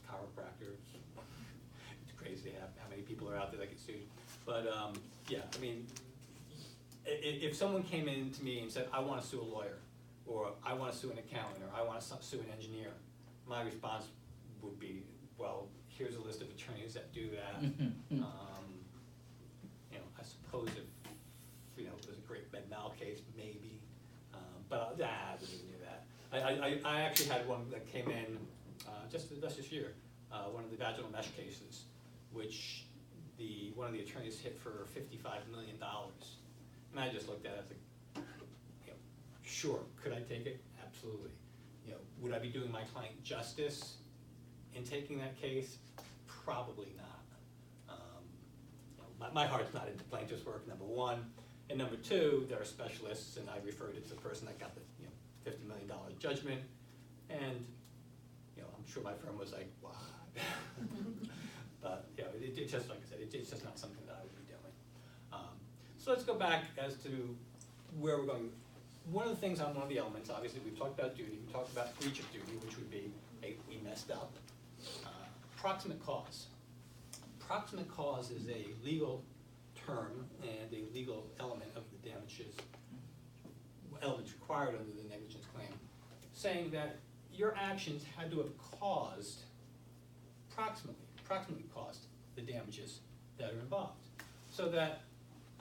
chiropractors. It's crazy how many people are out there that get sued. But yeah, I mean, if someone came in to me and said, I want to sue a lawyer, or I want to sue an accountant, or I want to sue an engineer, my response would be, well, here's a list of attorneys that do that. You know, I suppose if, you know, it was a great med mal case, maybe, but I wouldn't even do that. I actually had one that came in just this year, one of the vaginal mesh cases, which one of the attorneys hit for $55 million. And I just looked at it, I was like, you know, sure, could I take it? Absolutely. You know, would I be doing my client justice in taking that case? Probably not. You know, my heart's not into plaintiff's work, number one. And number two, there are specialists, and I referred it to the person that got the $50 million judgment. And I'm sure my firm was like, what? But it just, like I said, it's just not something that I would be doing. So let's go back as to where we're going. One of the things on one of the elements, obviously, we've talked about duty, we talked about breach of duty, which would be, hey, we messed up. Proximate cause. Proximate cause is a legal term and a legal element of the damages, elements required under the negligence claim, saying that your actions had to have caused, approximately caused the damages that are involved. So that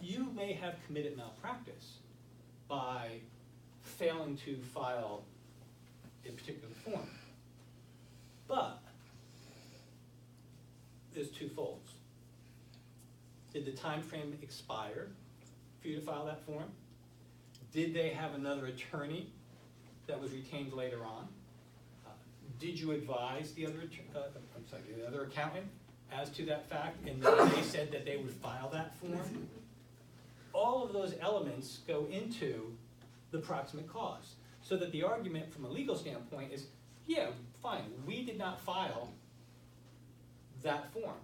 you may have committed malpractice by failing to file a particular form. But there's two folds. Did the time frame expire for you to file that form? Did they have another attorney that was retained later on? Did you advise the other accountant as to that fact, and they said that they would file that form? All of those elements go into the proximate cause. So that the argument from a legal standpoint is, yeah, fine, we did not file that form.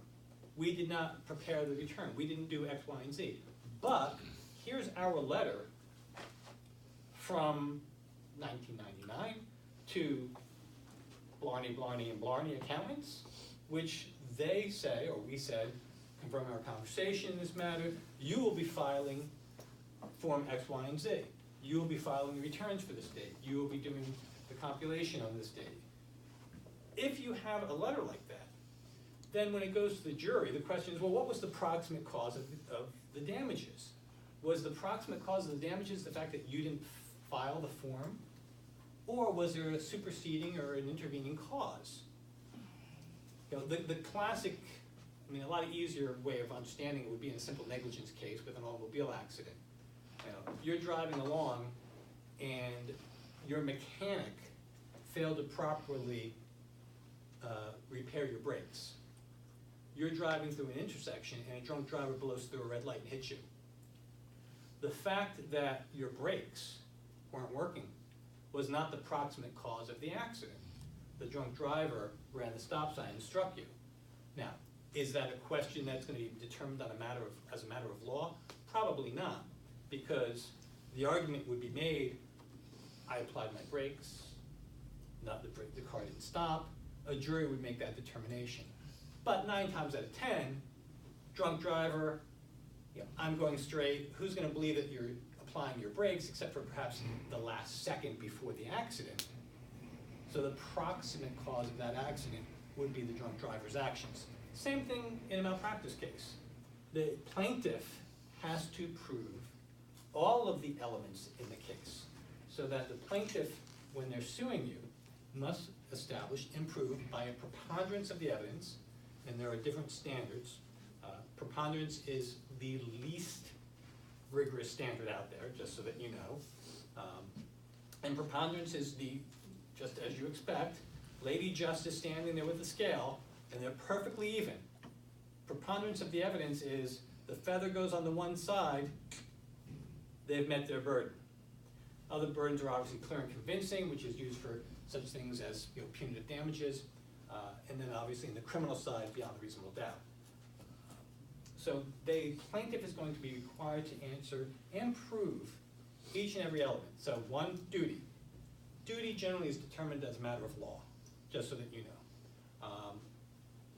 We did not prepare the return. We didn't do X, Y, and Z. But here's our letter from 1999 to Blarney, Blarney, and Blarney accountants, which they say, or we said, confirming our conversation in this matter, you will be filing form X, Y, and Z. You will be filing the returns for this date. You will be doing the compilation on this date. If you have a letter like that, then when it goes to the jury, the question is, well, what was the proximate cause of the damages? Was the proximate cause of the damages the fact that you didn't file the form? Or was there a superseding or an intervening cause? The classic, a lot easier way of understanding it would be in a simple negligence case with an automobile accident. You're driving along and your mechanic failed to properly repair your brakes. You're driving through an intersection and a drunk driver blows through a red light and hits you. The fact that your brakes weren't working was not the proximate cause of the accident. The drunk driver ran the stop sign and struck you. Now, is that a question that's going to be determined on as a matter of law? Probably not, because the argument would be made, I applied my brakes, the car didn't stop. A jury would make that determination. But 9 times out of 10, drunk driver, I'm going straight, who's going to believe that you're applying your brakes, except for perhaps the last second before the accident. So the proximate cause of that accident would be the drunk driver's actions. Same thing in a malpractice case. The plaintiff has to prove all of the elements in the case, so that the plaintiff, when they're suing you, must establish and prove by a preponderance of the evidence, and there are different standards. Preponderance is the least rigorous standard out there, just so that you know. And preponderance is just as you expect, Lady Justice standing there with the scale, and they're perfectly even. Preponderance of the evidence is the feather goes on the one side, they've met their burden. Other burdens are obviously clear and convincing, which is used for such things as punitive damages, and then obviously in the criminal side, beyond a reasonable doubt. So the plaintiff is going to be required to answer and prove each and every element. So one, duty. Duty generally is determined as a matter of law, just so that you know.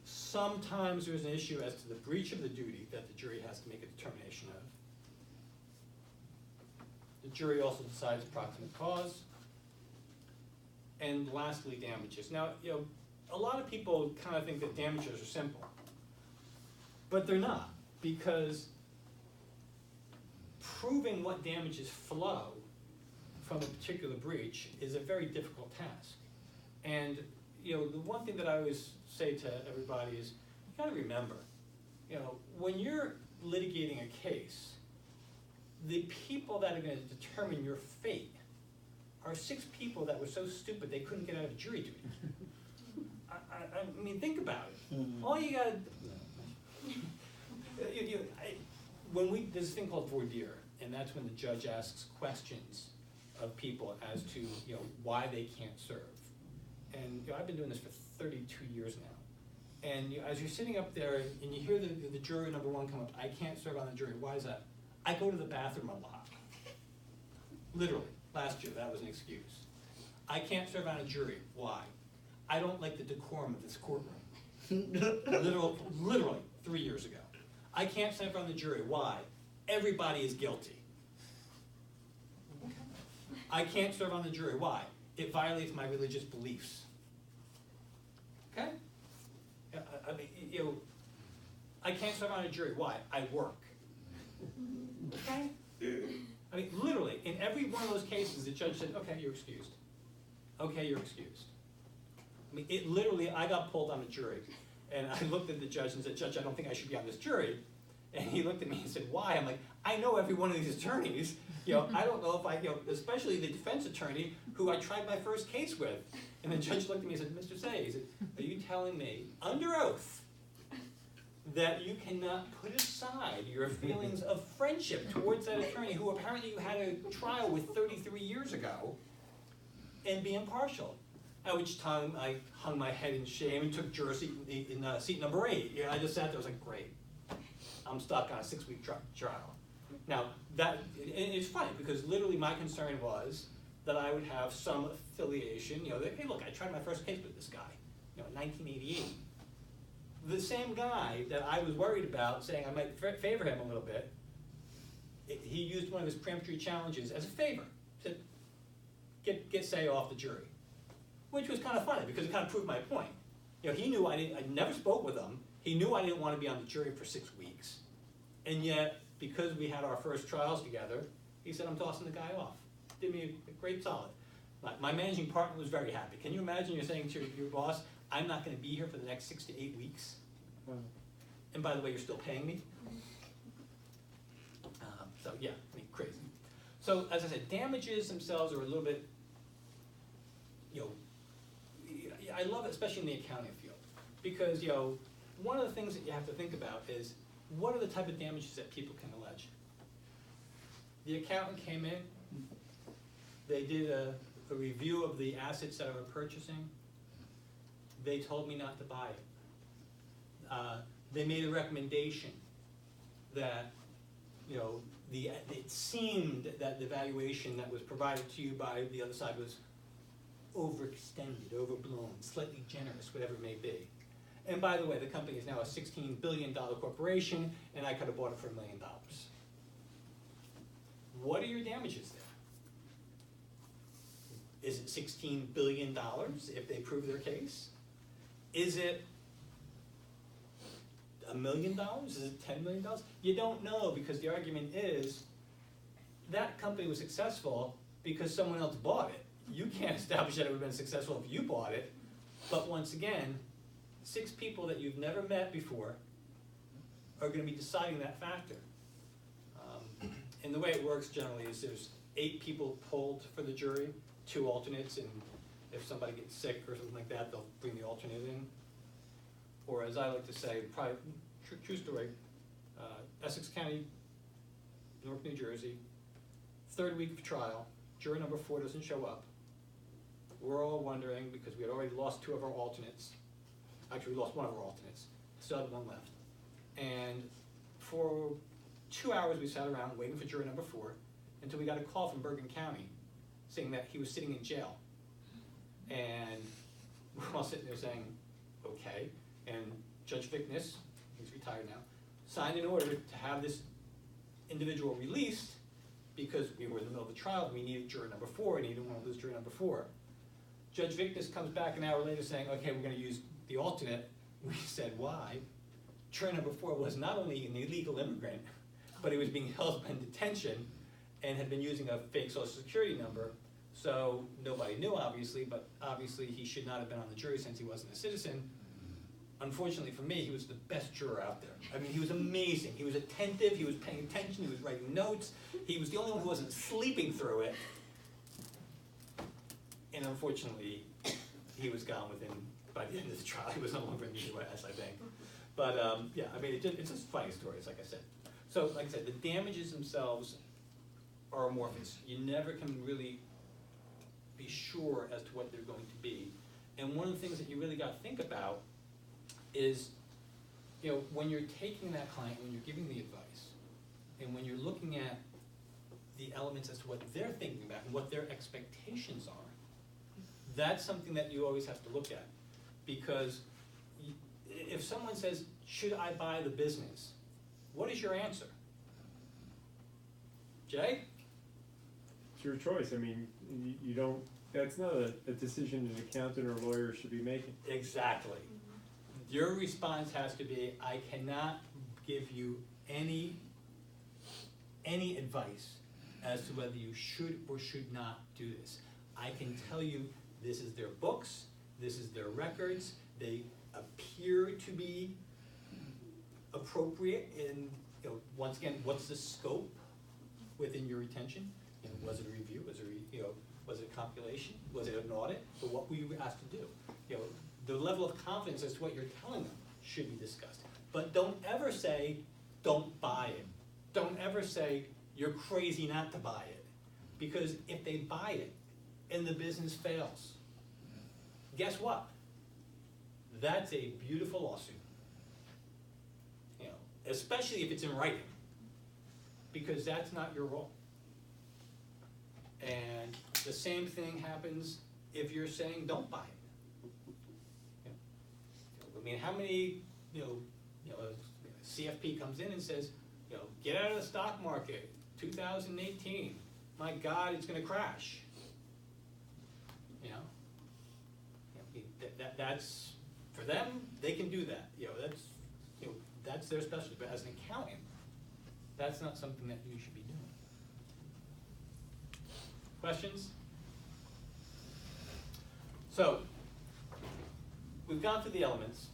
Sometimes there's an issue as to the breach of the duty that the jury has to make a determination of. The jury also decides proximate cause. And lastly, damages. Now, a lot of people kind of think that damages are simple, but they're not, because proving what damages flow from a particular breach is a very difficult task. And the one thing that I always say to everybody is, you gotta remember, when you're litigating a case, the people that are gonna determine your fate are 6 people that were so stupid they couldn't get out of jury duty. I mean, think about it. All you gotta, there's a thing called voir dire, and that's when the judge asks questions of people as to why they can't serve. And I've been doing this for 32 years now. And as you're sitting up there and you hear the juror number 1 come up, I can't serve on the jury. Why is that? I go to the bathroom a lot. Literally, last year that was an excuse. I can't serve on a jury. Why? I don't like the decorum of this courtroom. Literally 3 years ago. I can't serve on the jury. Why? Everybody is guilty. I can't serve on the jury. Why? It violates my religious beliefs. Okay? I mean, I can't serve on a jury. Why? I work. Okay? I mean, literally, in every one of those cases, the judge said, okay, you're excused. Okay, you're excused. I mean, it literally, I got pulled on a jury, and I looked at the judge and said, Judge, I don't think I should be on this jury. And he looked at me and said, why? I'm like, I know every one of these attorneys. I don't know if I, especially the defense attorney who I tried my first case with. And the judge looked at me and said, Mr. Say, he said, are you telling me, under oath, that you cannot put aside your feelings of friendship towards that attorney who apparently you had a trial with 33 years ago and be impartial? At which time I hung my head in shame and took juror seat in seat number 8. I just sat there, I was like, great. I'm stuck on a 6-week trial. Now, it's funny because literally my concern was that I would have some affiliation, that, hey, look, I tried my first case with this guy, in 1988. The same guy that I was worried about, saying I might favor him a little bit, he used one of his peremptory challenges as a favor. Said, get Say off the jury. Which was kind of funny because it kind of proved my point. He knew I never spoke with him. He knew I didn't want to be on the jury for 6 weeks. And yet, because we had our first trials together, he said, I'm tossing the guy off. Did me a great solid. My managing partner was very happy. Can you imagine you're saying to your boss, I'm not going to be here for the next 6 to 8 weeks? And by the way, you're still paying me? So yeah, I mean, crazy. So as I said, damages themselves are a little bit, I love it, especially in the accounting field, because one of the things that you have to think about is what are the type of damages that people can allege. The accountant came in, they did a review of the assets that I were purchasing. They told me not to buy it. They made a recommendation that it seemed that the valuation that was provided to you by the other side was overextended, overblown, slightly generous, whatever it may be. And by the way, the company is now a $16 billion corporation, and I could have bought it for $1 million. what are your damages there? Is it $16 billion if they prove their case? Is it $1 million? Is it $10 million? You don't know, because the argument is that company was successful because someone else bought it. You can't establish that it would have been successful if you bought it. But once again, 6 people that you've never met before are going to be deciding that factor. And the way it works generally is there's 8 people polled for the jury, 2 alternates, and if somebody gets sick or something like that, they'll bring the alternate in. Or as I like to say, probably, true story, Essex County, Newark, New Jersey, 3rd week of trial, juror number 4 doesn't show up. We're all wondering, because we had already lost 2 of our alternates. Actually, we lost 1 of our alternates, still had 1 left. And for 2 hours we sat around waiting for juror number 4 until we got a call from Bergen County saying that he was sitting in jail. And we're all sitting there saying, okay. And Judge Vickness, he's retired now, signed an order to have this individual released because we were in the middle of the trial and we needed juror number 4 and he didn't want to lose juror number 4. Judge Vickness comes back an hour later saying, okay, we're going to use the alternate. We said, why? Juror number 4 was not only an illegal immigrant, but he was being held in detention and had been using a fake social security number. So nobody knew, obviously, but obviously he should not have been on the jury since he wasn't a citizen. Unfortunately for me, he was the best juror out there. I mean, he was amazing. He was attentive, he was paying attention, he was writing notes. He was the only one who wasn't sleeping through it. And unfortunately, he was gone by the end of the trial. He was no longer in the U.S., I think. But yeah, I mean, it's just funny stories, like I said. So, like I said, the damages themselves are amorphous. You never can really be sure as to what they're going to be. And one of the things that you really got to think about is, when you're taking that client, when you're giving the advice, and when you're looking at the elements as to what they're thinking about and what their expectations are, that's something that you always have to look at. Because if someone says, should I buy the business? What is your answer? Jay? It's your choice. I mean, you don't, that's not a decision an accountant or lawyer should be making. Exactly. Your response has to be, I cannot give you any advice as to whether you should or should not do this. I can tell you this is their books, this is their records, they appear to be appropriate in, once again, what's the scope within your retention? Was it a review? Was it a compilation? Was it an audit? Or what were you asked to do? The level of confidence as to what you're telling them should be discussed. But don't ever say, don't buy it. Don't ever say, you're crazy not to buy it. Because if they buy it and the business fails, guess what? That's a beautiful lawsuit. Especially if it's in writing, because that's not your role. And the same thing happens if you're saying don't buy it. I mean, how many, CFP comes in and says, get out of the stock market, 2018. My God, it's going to crash. That's for them. They can do that. That's their specialty. But as an accountant, that's not something that you should be doing. Questions? So, we've gone through the elements.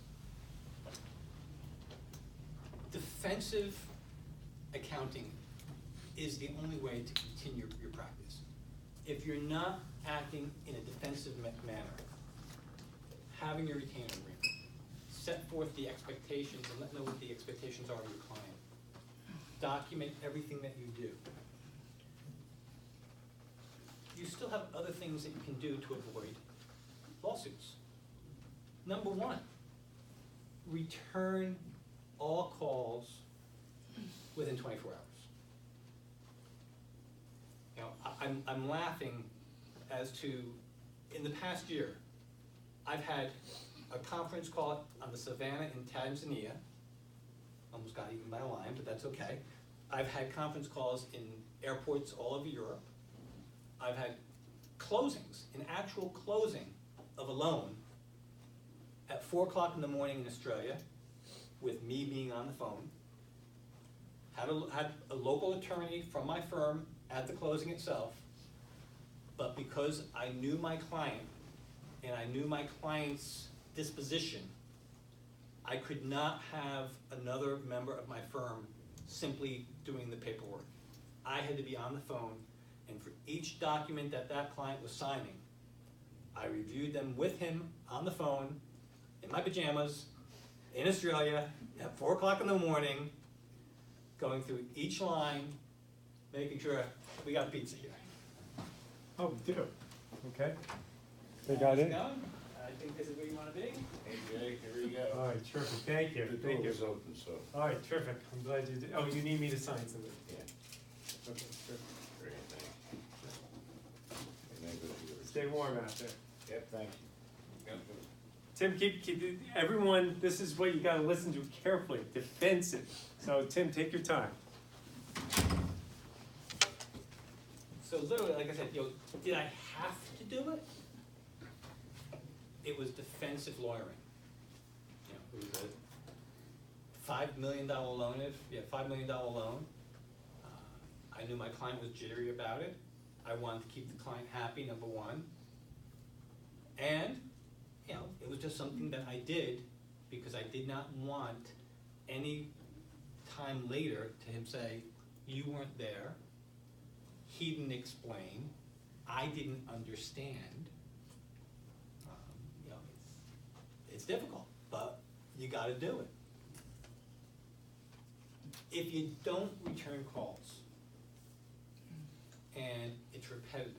Defensive accounting is the only way to continue your practice. If you're not acting in a defensive manner, having your retainer agreement, set forth the expectations and let know what the expectations are of your client. Document everything that you do. You still have other things that you can do to avoid lawsuits. Number 1, return all calls within 24 hours. I'm laughing as to, in the past year, I've had a conference call on the Savannah in Tanzania, almost got eaten by a lion, but that's okay. I've had conference calls in airports all over Europe. I've had closings, an actual closing of a loan at 4 o'clock in the morning in Australia, with me being on the phone. Had a local attorney from my firm at the closing itself, but because I knew my client and I knew my client's disposition, I could not have another member of my firm simply doing the paperwork. I had to be on the phone, and for each document that that client was signing, I reviewed them with him on the phone, in my pajamas, in Australia, at 4 o'clock in the morning, going through each line, making sure we got pizza here. Oh, we do, okay. They got it? I think this is where you wanna be. Hey Jay, here you go. All right, terrific, thank you, The thank door you. is open, so. All right, terrific, I'm glad you did, oh, you need me to sign something? Yeah. Okay, terrific. Great, thanks. And then go to yours. Stay warm out there. Yep, thank you. Tim, keep, everyone, this is what you gotta listen to carefully, defensive. So Tim, take your time. So literally, like I said, did I have to do it? It was defensive lawyering. It was a $5 million loan, $5 million loan. I knew my client was jittery about it. I wanted to keep the client happy, number one. And, it was just something that I did because I did not want any time later to him say, you weren't there, he didn't explain, I didn't understand. It's difficult, but you gotta do it. If you don't return calls and it's repetitive,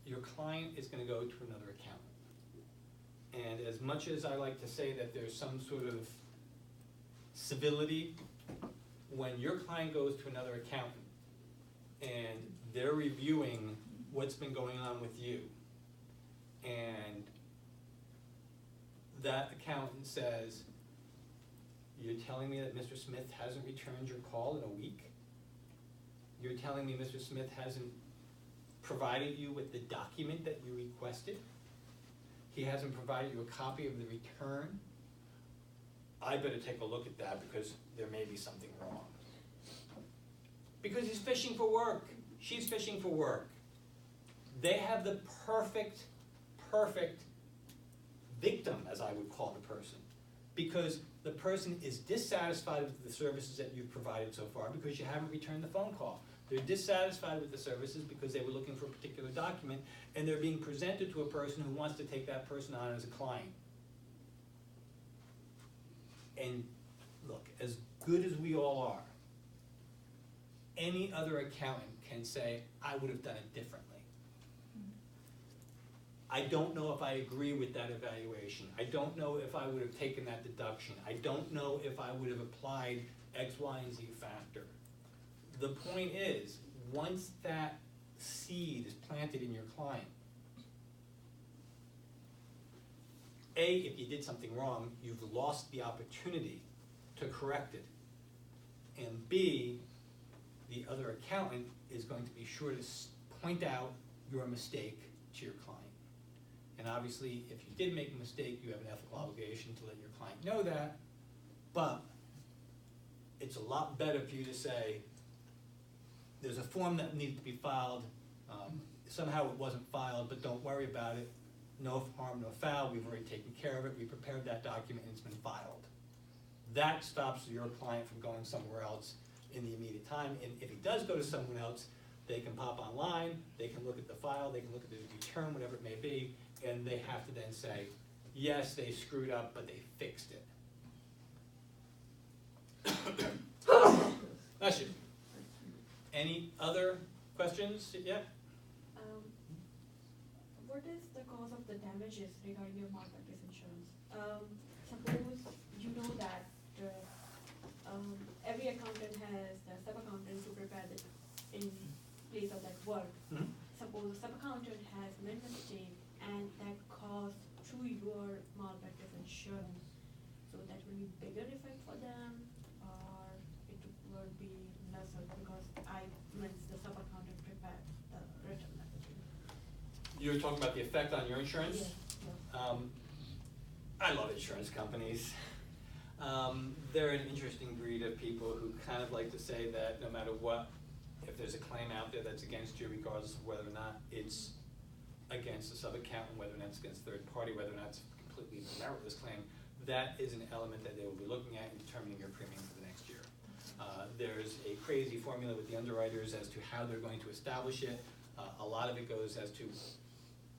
your client is gonna go to another accountant. And as much as I like to say that there's some sort of civility, when your client goes to another accountant and they're reviewing what's been going on with you, and that accountant says, you're telling me that Mr. Smith hasn't returned your call in a week? You're telling me Mr. Smith hasn't provided you with the document that you requested? He hasn't provided you a copy of the return? I better take a look at that because there may be something wrong. Because he's fishing for work. She's fishing for work. They have the perfect victim, as I would call the person, because the person is dissatisfied with the services that you've provided so far because you haven't returned the phone call. They're dissatisfied with the services because they were looking for a particular document, and they're being presented to a person who wants to take that person on as a client. And look, as good as we all are, any other accountant can say, I would have done it differently. I don't know if I agree with that evaluation. I don't know if I would have taken that deduction. I don't know if I would have applied X, Y, and Z factor. The point is, once that seed is planted in your client, A, if you did something wrong, you've lost the opportunity to correct it. And B, the other accountant is going to be sure to point out your mistake to your client. And obviously, if you did make a mistake, you have an ethical obligation to let your client know that, but it's a lot better for you to say, there's a form that needs to be filed, somehow it wasn't filed, but don't worry about it, no harm, no foul, we've already taken care of it, we prepared that document and it's been filed. That stops your client from going somewhere else in the immediate time, and if he does go to someone else, they can pop online, they can look at the file, they can look at the return, whatever it may be, and they have to then say, yes, they screwed up, but they fixed it. That's you. Any other questions yet? What is the cause of the damages regarding your malpractice insurance? Suppose you know that every accountant has the sub-accountant to prepare the in place of that work. Mm-hmm. Suppose the sub-accountant has made a mistake and that caused through your malpractice insurance. So that will be bigger effect for them, or You were talking about the effect on your insurance? I love insurance companies. They're an interesting breed of people who kind of like to say that no matter what, if there's a claim out there that's against you, regardless of whether or not it's against the sub-accountant, whether or not it's against third party, whether or not it's a completely meritless claim, that is an element that they will be looking at in determining your premium for the next year. There's a crazy formula with the underwriters as to how they're going to establish it. A lot of it goes as to,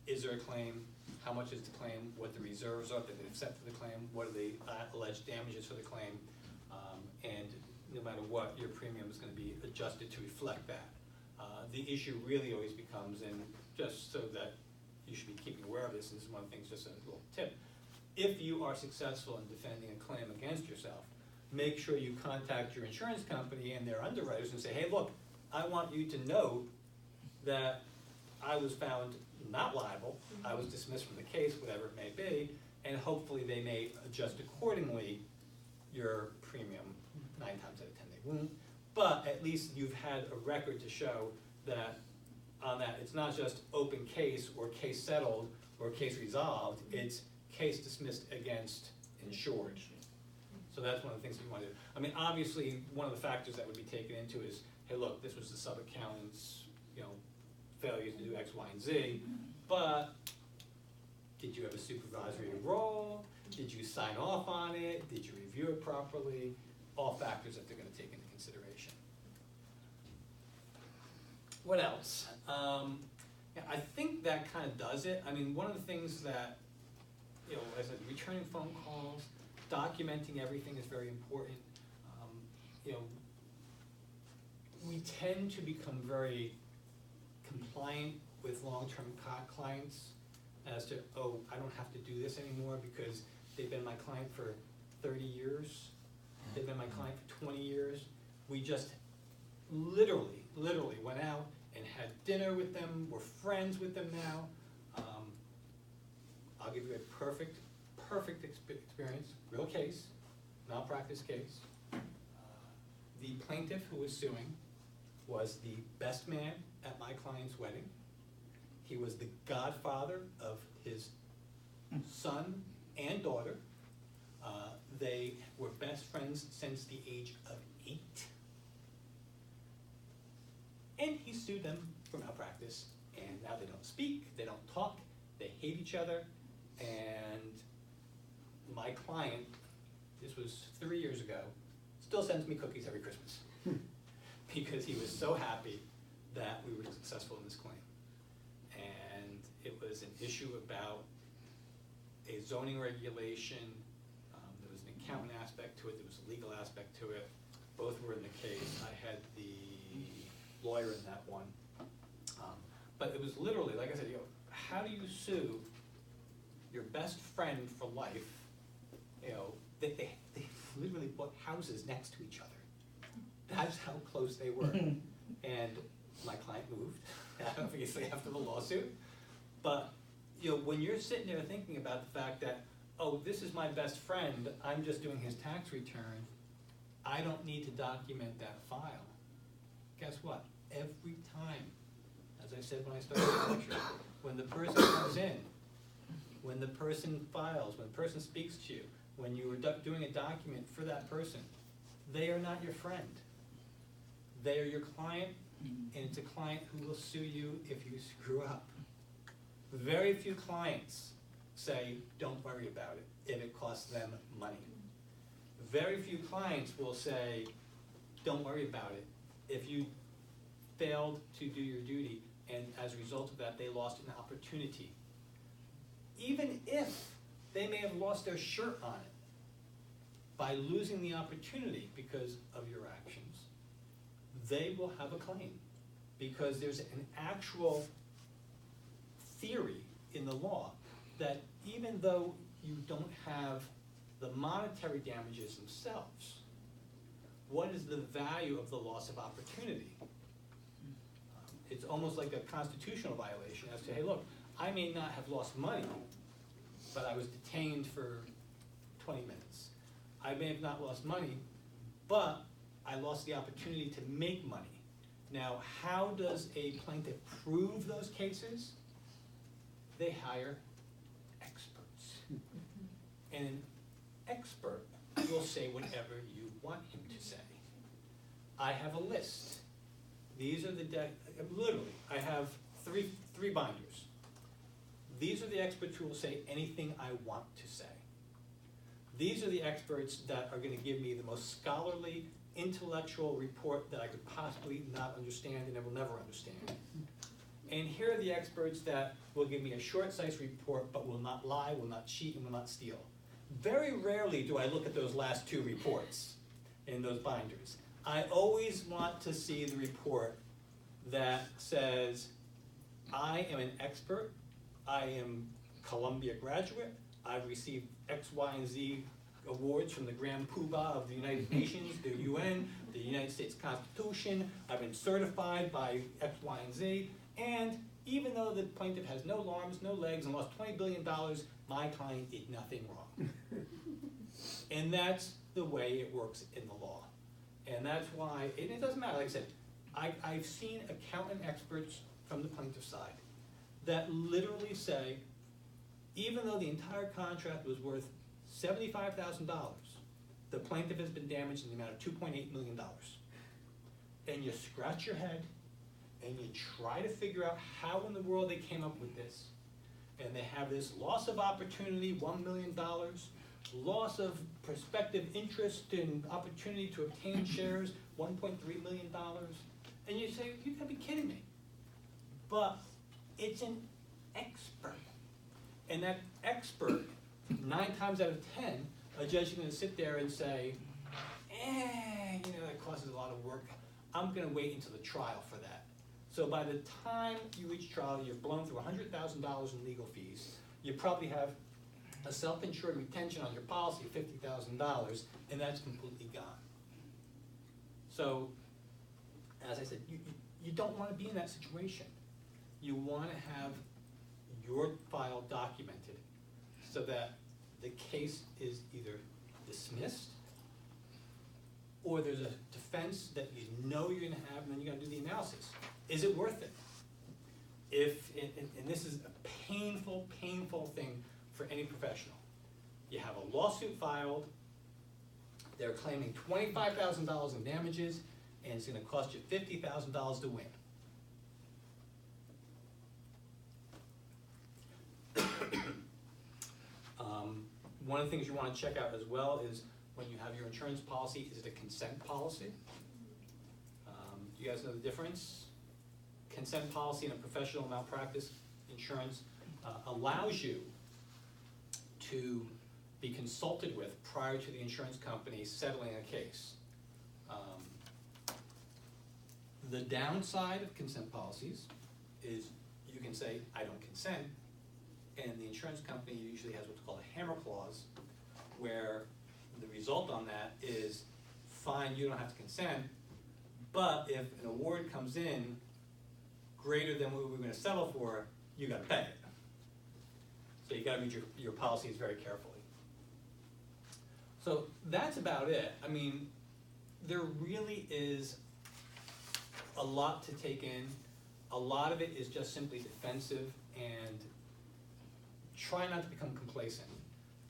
is there a claim? How much is the claim? What the reserves are that they've set for the claim? What are the alleged damages for the claim? And no matter what, your premium is going to be adjusted to reflect that. The issue really always becomes, and just so that you should be keeping aware of this, and this is one of the things, just a little tip, if you are successful in defending a claim against yourself, make sure you contact your insurance company and their underwriters and say, hey, look, I want you to know that I was found not liable, I was dismissed from the case, whatever it may be, and hopefully they may adjust accordingly your premium. 9 times out of 10 they won't, but at least you've had a record to show that on that it's not just open case or case settled or case resolved, it's case dismissed against insured. So that's one of the things that you want to do. I mean, obviously, one of the factors that would be taken into is, hey, look, this was the sub-accountant's, failures to do X, Y, and Z, but did you have a supervisory role? Did you sign off on it? Did you review it properly? All factors that they're going to take into consideration. What else? I think that kind of does it. I mean, one of the things that, as I said, returning phone calls, documenting everything is very important. We tend to become very compliant with long-term clients as to, oh, I don't have to do this anymore because they've been my client for 30 years. They've been my client for 20 years. We just literally went out and had dinner with them. We're friends with them now. I'll give you a perfect experience, real case, malpractice case. The plaintiff who was suing was the best man at my client's wedding. He was the godfather of his son and daughter. They were best friends since the age of 8. And he sued them for malpractice, and now they don't speak, they don't talk, they hate each other, and my client, this was 3 years ago, still sends me cookies every Christmas because he was so happy that we were successful in this claim. And it was an issue about a zoning regulation. There was an accountant aspect to it, there was a legal aspect to it. Both were in the case. I had the lawyer in that one. But it was literally, like I said, how do you sue your best friend for life? They literally bought houses next to each other. That's how close they were. And my client moved, obviously after the lawsuit. But when you're sitting there thinking about the fact that, oh, this is my best friend, I'm just doing his tax return, I don't need to document that file. Guess what? Every time, as I said when I started the lecture, when the person comes in, when the person files, when the person speaks to you, when you were doing a document for that person, they are not your friend. They are your client, and it's a client who will sue you if you screw up. Very few clients say, don't worry about it, if it costs them money. Very few clients will say, don't worry about it, if you failed to do your duty, and as a result of that, they lost an opportunity. Even if they may have lost their shirt on it by losing the opportunity because of your actions, they will have a claim because there's an actual theory in the law that even though you don't have the monetary damages themselves, what is the value of the loss of opportunity? It's almost like a constitutional violation as to, hey, look, I may not have lost money, but I was detained for 20 minutes. I may have not lost money, but I lost the opportunity to make money. Now, how does a plaintiff prove those cases? they hire experts. And an expert will say whatever you want him to say. I have a list. These are the literally, I have three binders. These are the experts who will say anything I want to say. These are the experts that are going to give me the most scholarly, intellectual report that I could possibly not understand and I will never understand. And here are the experts that will give me a short, concise report but will not lie, will not cheat, and will not steal. Very rarely do I look at those last two reports in those binders. I always want to see the report that says, I am an expert, I am Columbia graduate, I've received X, Y, and Z awards from the Grand Poobah of the United Nations, the UN, the United States Constitution, I've been certified by X, Y, and Z, and even though the plaintiff has no arms, no legs, and lost $20 billion, my client did nothing wrong. And that's the way it works in the law. And that's why, and it doesn't matter, like I said, I've seen accountant experts from the plaintiff's side that literally say, even though the entire contract was worth $75,000, the plaintiff has been damaged in the amount of $2.8 million. And you scratch your head, and you try to figure out how in the world they came up with this. And they have this loss of opportunity, $1 million, loss of prospective interest and opportunity to obtain shares, $1.3 million. And you say, you gotta be kidding me. But it's an expert. And that expert, 9 times out of 10, a judge is gonna sit there and say, that causes a lot of work. I'm gonna wait until the trial for that. So by the time you reach trial, you've blown through $100,000 in legal fees. You probably have a self-insured retention on your policy of $50,000, and that's completely gone. So, as I said, you don't want to be in that situation. You want to have your file documented so that the case is either dismissed or there's a defense that you know you're going to have, and then you got to do the analysis. Is it worth it? And this is a painful, painful thing for any professional. You have a lawsuit filed, they're claiming $25,000 in damages, and it's going to cost you $50,000 to win. One of the things you want to check out as well is when you have your insurance policy, is it a consent policy? Do you guys know the difference? Consent policy in a professional malpractice insurance allows you to be consulted with prior to the insurance company settling a case. The downside of consent policies is you can say, I don't consent, and the insurance company usually has what's called a hammer clause, where the result on that is, fine, you don't have to consent, but if an award comes in greater than what we're going to settle for, you got to pay it. So you got to read your policies very carefully. So that's about it. I mean, there really is a lot to take in. A lot of it is just simply defensive, and try not to become complacent,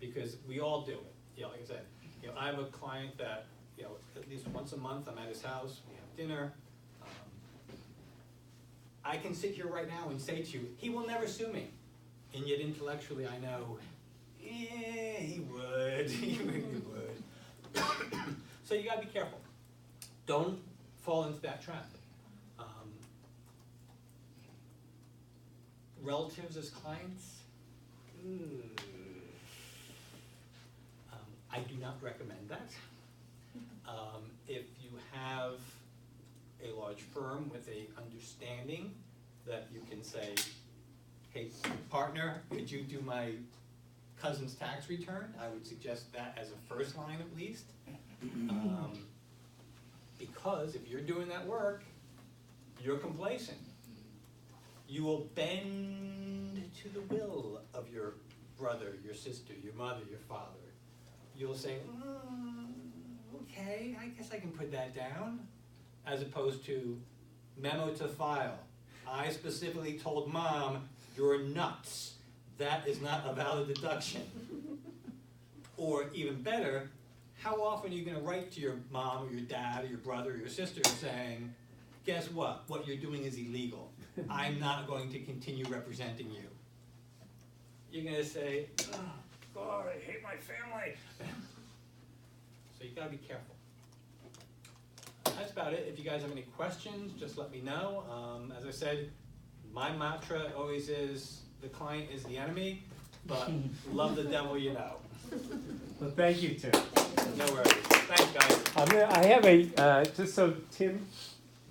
because we all do it. Like I said, I have a client that, at least once a month I'm at his house, we have dinner. I can sit here right now and say to you, he will never sue me. And yet intellectually I know, he would, he really would. So you gotta be careful. Don't fall into that trap. Relatives as clients, I do not recommend that. If you have a large firm with a understanding that you can say, hey, partner, could you do my cousin's tax return? I would suggest that as a first line at least. Because if you're doing that work, you're complacent. You will bend to the will of your brother, your sister, your mother, your father. You'll say, okay, I guess I can put that down. As opposed to memo to file. I specifically told mom, you're nuts, that is not a valid deduction. Or even better, how often are you gonna write to your mom or your dad or your brother or your sister saying, guess what you're doing is illegal. I'm not going to continue representing you. You're gonna say, oh, God, I hate my family. So you gotta be careful. That's about it. If you guys have any questions, just let me know. As I said, my mantra always is, the client is the enemy, but love the devil you know. Well, thank you, Tim. No worries. Thanks, guys. I have a, just so Tim,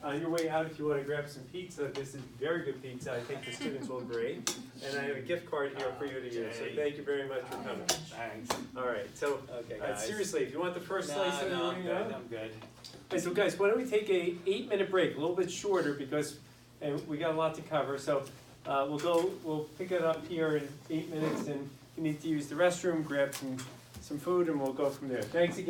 on your way out, if you want to grab some pizza, this is very good pizza. I think the students will agree. And I have a gift card here for you to use. So thank you very much for coming. Thanks. All right. So Okay, guys. seriously, if you want the first slice of the I'm ring, good. I'm good. Okay, so guys, why don't we take a 8-minute break, a little bit shorter because we got a lot to cover. So we'll pick it up here in 8 minutes, and you need to use the restroom, grab some food, and we'll go from there. Thanks again.